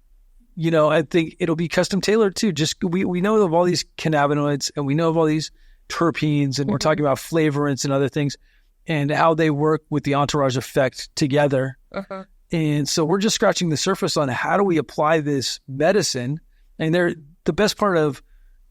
I think it'll be custom tailored too. Just, we know of all these cannabinoids, and we know of all these terpenes, and we're talking about flavorants and other things, and how they work with the entourage effect together. And so we're just scratching the surface on how do we apply this medicine. And the best part of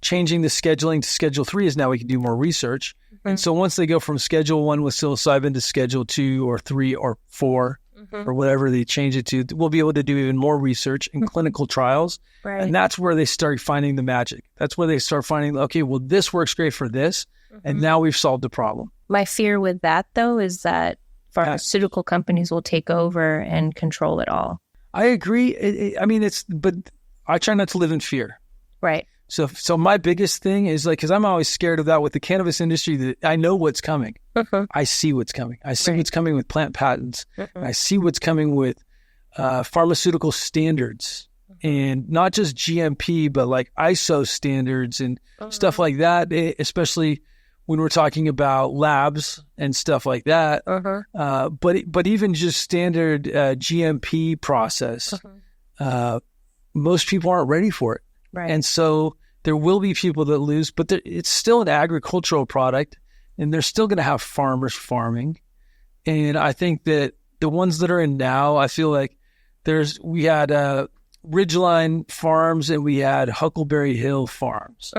changing the scheduling to Schedule 3 is now we can do more research. And so once they go from Schedule 1 with psilocybin to Schedule 2 or 3 or 4 or whatever they change it to, we'll be able to do even more research and clinical trials. Right. And that's where they start finding the magic. That's where they start finding, okay, well, this works great for this. And now we've solved the problem. My fear with that, though, is that pharmaceutical companies will take over and control it all. I agree. But I try not to live in fear. Right. So my biggest thing is, like, because I'm always scared of that with the cannabis industry, that I know what's coming. I see what's coming. I see what's coming with plant patents. I see what's coming with pharmaceutical standards, and not just GMP, but like ISO standards and stuff like that, especially when we're talking about labs and stuff like that. But even just standard GMP process, most people aren't ready for it. Right. And so there will be people that lose, but it's still an agricultural product, and they're still going to have farmers farming. And I think that the ones that are in now, I feel like we had Ridgeline Farms and we had Huckleberry Hill Farms.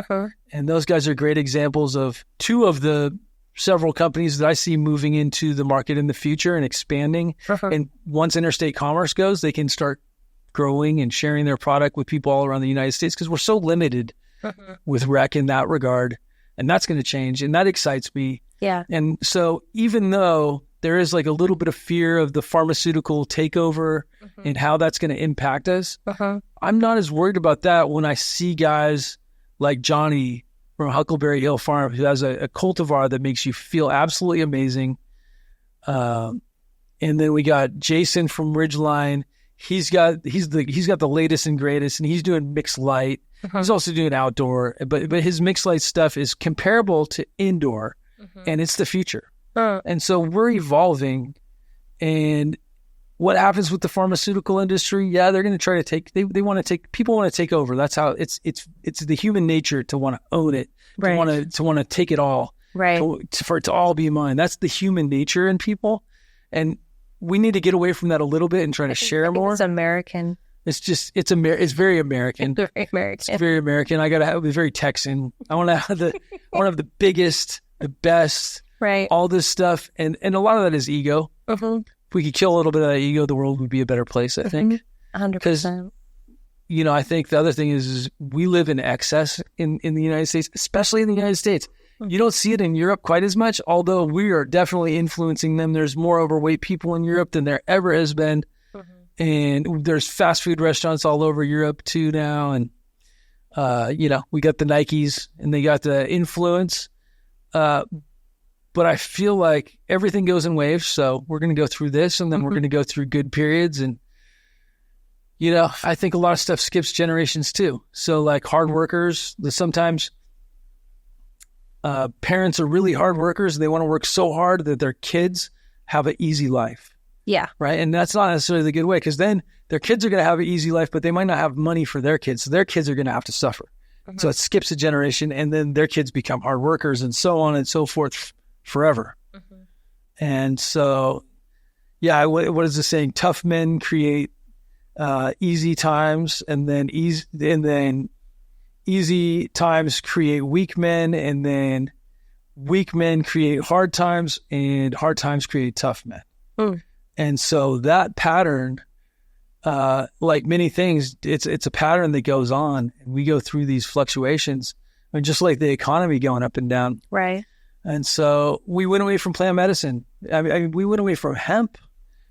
And those guys are great examples of two of the several companies that I see moving into the market in the future and expanding. And once interstate commerce goes, they can start growing and sharing their product with people all around the United States, because we're so limited with rec in that regard. And that's going to change. And that excites me. Yeah. And so even though there is like a little bit of fear of the pharmaceutical takeover and how that's going to impact us, I'm not as worried about that when I see guys like Johnny from Huckleberry Hill Farm, who has a cultivar that makes you feel absolutely amazing. And then we got Jason from Ridgeline. He's got the latest and greatest, and he's doing mixed light. He's also doing outdoor, but his mixed light stuff is comparable to indoor, and it's the future. And so we're evolving. And what happens with the pharmaceutical industry? Yeah, they're going to try to take. They want to take. People want to take over. That's how it's the human nature to want to own it, to want to take it all, for it to all be mine. That's the human nature in people, and we need to get away from that a little bit and try to share more. It's American. It's very American. Very American. It's very American. I got to have it very Texan. I want to have the biggest, the best, all this stuff. And a lot of that is ego. If we could kill a little bit of that ego, the world would be a better place, I think. 100%. Because, I think the other thing is we live in excess in the United States, especially in the United States. You don't see it in Europe quite as much, although we are definitely influencing them. There's more overweight people in Europe than there ever has been. And there's fast food restaurants all over Europe too now. And, we got the Nikes and they got the influence. But I feel like everything goes in waves. So we're going to go through this, and then we're going to go through good periods. And, I think a lot of stuff skips generations too. So like hard workers, sometimes parents are really hard workers. They want to work so hard that their kids have an easy life. Yeah. Right. And that's not necessarily the good way, because then their kids are going to have an easy life, but they might not have money for their kids. So their kids are going to have to suffer. So it skips a generation, and then their kids become hard workers, and so on and so forth forever. And so, what is the saying? Tough men create easy times, and then easy times create weak men, and then weak men create hard times, and hard times create tough men. And so that pattern, like many things, it's a pattern that goes on. And we go through these fluctuations, just like the economy going up and down. Right. And so we went away from plant medicine. I mean, we went away from hemp,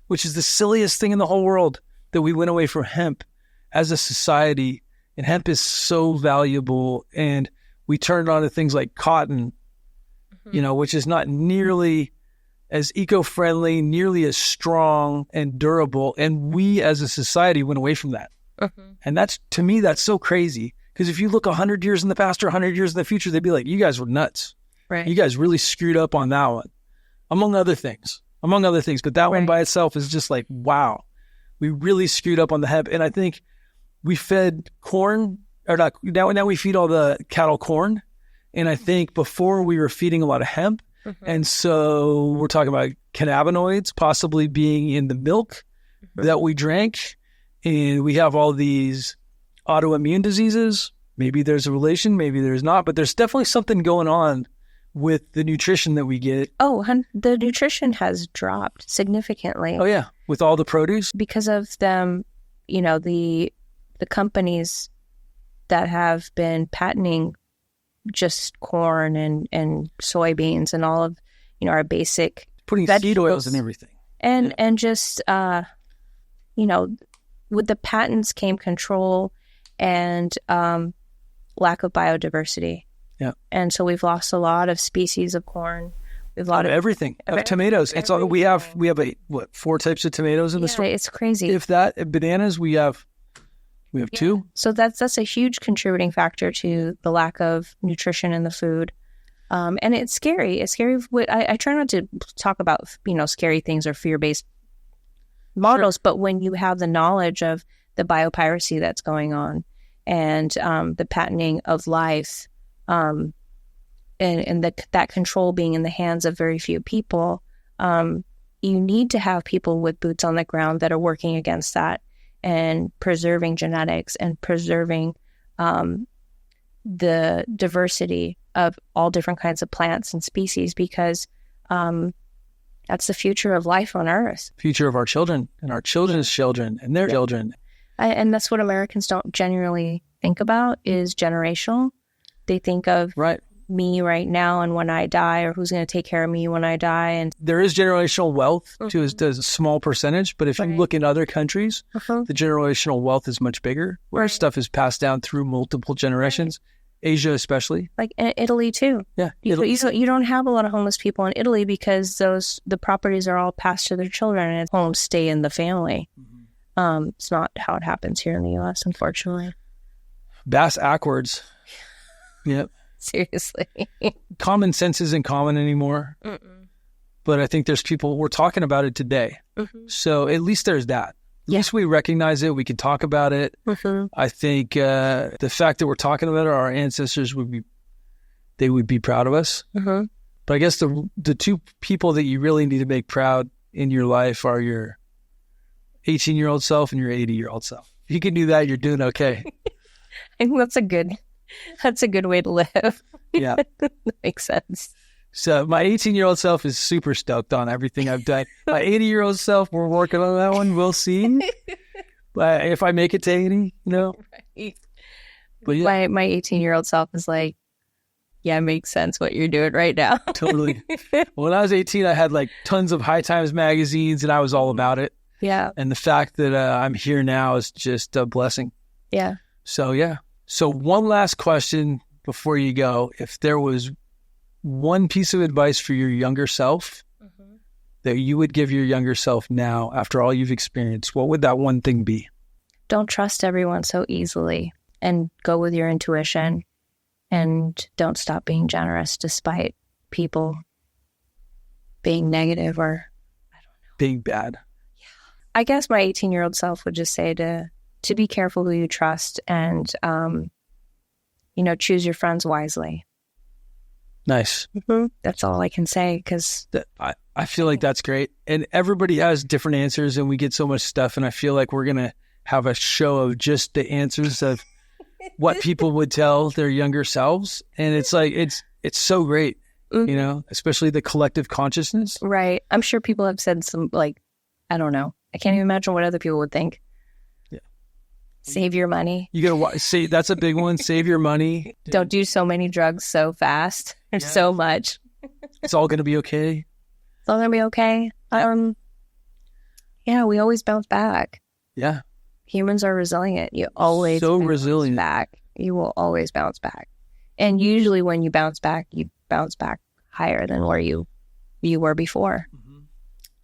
which is the silliest thing in the whole world, that we went away from hemp as a society. And hemp is so valuable. And we turned on to things like cotton, which is not nearly as eco-friendly, nearly as strong and durable. And we as a society went away from that. And to me, that's so crazy. Because if you look 100 years in the past or 100 years in the future, they'd be like, you guys were nuts. Right. You guys really screwed up on that one, among other things. But that one by itself is just like, wow, we really screwed up on the hemp. And I think we fed corn, or not, now we feed all the cattle corn. And I think before we were feeding a lot of hemp. And so we're talking about cannabinoids possibly being in the milk that we drank. And we have all these autoimmune diseases. Maybe there's a relation, maybe there's not, but there's definitely something going on with the nutrition that we get. Oh, the nutrition has dropped significantly. Oh, yeah. With all the produce? Because of them, the companies that have been patenting just corn and soybeans and all of, our basic putting seed oils and everything. And just, with the patents came control and lack of biodiversity. Yeah. And so we've lost a lot of species of corn. We've lost everything. Of tomatoes. It's all, we have 4 types of tomatoes in the store? It's crazy. If that, bananas, we have 2. So that's a huge contributing factor to the lack of nutrition in the food. And it's scary. It's scary. I try not to talk about, scary things or fear-based models, but when you have the knowledge of the biopiracy that's going on and the patenting of life, and that control being in the hands of very few people, you need to have people with boots on the ground that are working against that and preserving genetics and preserving the diversity of all different kinds of plants and species, because that's the future of life on Earth. Future of our children and our children's children and their children. And that's what Americans don't generally think about, is generational. They think of me right now and when I die, or who's going to take care of me when I die. And there is generational wealth to a small percentage, but if you look in other countries, the generational wealth is much bigger, where stuff is passed down through multiple generations. Asia especially. Like in Italy too. Yeah. You don't have a lot of homeless people in Italy because the properties are all passed to their children and homes stay in the family. It's not how it happens here in the U.S., unfortunately. Bass backwards. Yep. Seriously. Common sense isn't common anymore. But I think there's people, we're talking about it today. So at least there's that. At least we recognize it. We can talk about it. I think the fact that we're talking about it, our ancestors would be proud of us. But I guess the two people that you really need to make proud in your life are your 18-year-old self and your 80-year-old self. If you can do that, you're doing okay. I think that's a good way to live. Yeah. That makes sense. So my 18-year-old self is super stoked on everything I've done. My 80-year-old self, we're working on that one. We'll see. But if I make it to 80, Right. But yeah. My 18-year-old self is like, yeah, it makes sense what you're doing right now. Totally. When I was 18, I had like tons of High Times magazines and I was all about it. Yeah. And the fact that I'm here now is just a blessing. Yeah. So, yeah. So one last question before you go. If there was one piece of advice for your younger self that you would give your younger self now after all you've experienced, what would that one thing be? Don't trust everyone so easily, and go with your intuition, and don't stop being generous despite people being negative or, I don't know, being bad. Yeah. I guess my 18-year-old self would just say to be careful who you trust, and, choose your friends wisely. Nice. That's all I can say, because I feel like that's great. And everybody has different answers and we get so much stuff. And I feel like we're going to have a show of just the answers of what people would tell their younger selves. And it's like, it's so great, especially the collective consciousness. Right. I'm sure people have said some, like, I don't know. I can't even imagine what other people would think. Yeah. Save your money. You got to say, that's a big one. Save your money. Don't do so many drugs so fast or so much. It's all going to be okay. It's all going to be okay. Yeah, we always bounce back. Yeah. Humans are resilient. You always resilient. Back. You will always bounce back. And usually when you bounce back higher than where you were before.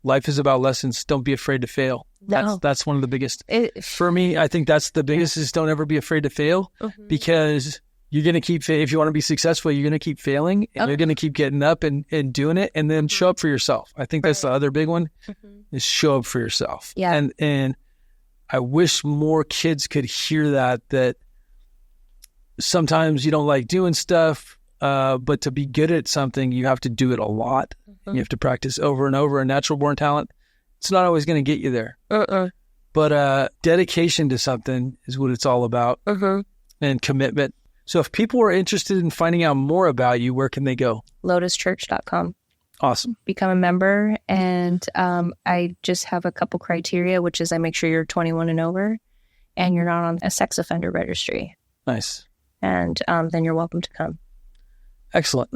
Life is about lessons. Don't be afraid to fail. No. That's one of the biggest. For me, I think that's the biggest is don't ever be afraid to fail because you're going to keep, if you want to be successful, you're going to keep failing and you're going to keep getting up and doing it and then show up for yourself. I think that's the other big one is show up for yourself. Yeah. And I wish more kids could hear that sometimes you don't like doing stuff, but to be good at something, you have to do it a lot. You have to practice over and over. A natural born talent, it's not always going to get you there. But dedication to something is what it's all about, and commitment. So if people are interested in finding out more about you, where can they go? LotusChurch.com. Awesome. Become a member. And I just have a couple criteria, which is I make sure you're 21 and over and you're not on a sex offender registry. Nice. And then you're welcome to come. Excellent.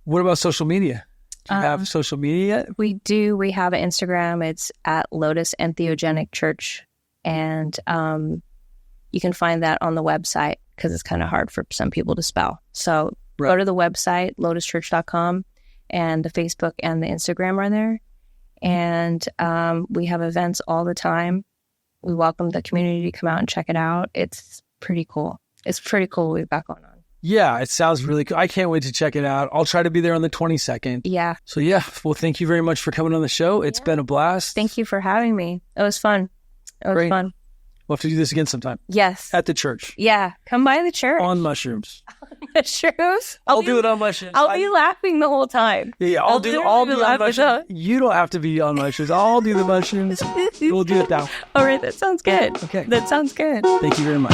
What about social media? Do you have social media yet? We do. We have an Instagram. It's at Lotus Entheogenic Church. And you can find that on the website because it's kind of hard for some people to spell. So go to the website, lotuschurch.com, and the Facebook and the Instagram are there. And we have events all the time. We welcome the community to come out and check it out. It's pretty cool. It's pretty cool what we've got going on. Yeah, it sounds really cool. I can't wait to check it out. I'll try to be there on the 22nd. Yeah. So yeah, well, thank you very much for coming on the show. It's been a blast. Thank you for having me. It was fun. Great. Fun. We'll have to do this again sometime. Yes. At the church. Yeah. Come by the church. On mushrooms. Mushrooms? I'll do it on mushrooms. I'll be laughing the whole time. Yeah, I'll be on mushrooms. You don't have to be on mushrooms. I'll do the mushrooms. We'll do it now. All right. That sounds good. Okay. That sounds good. Thank you very much.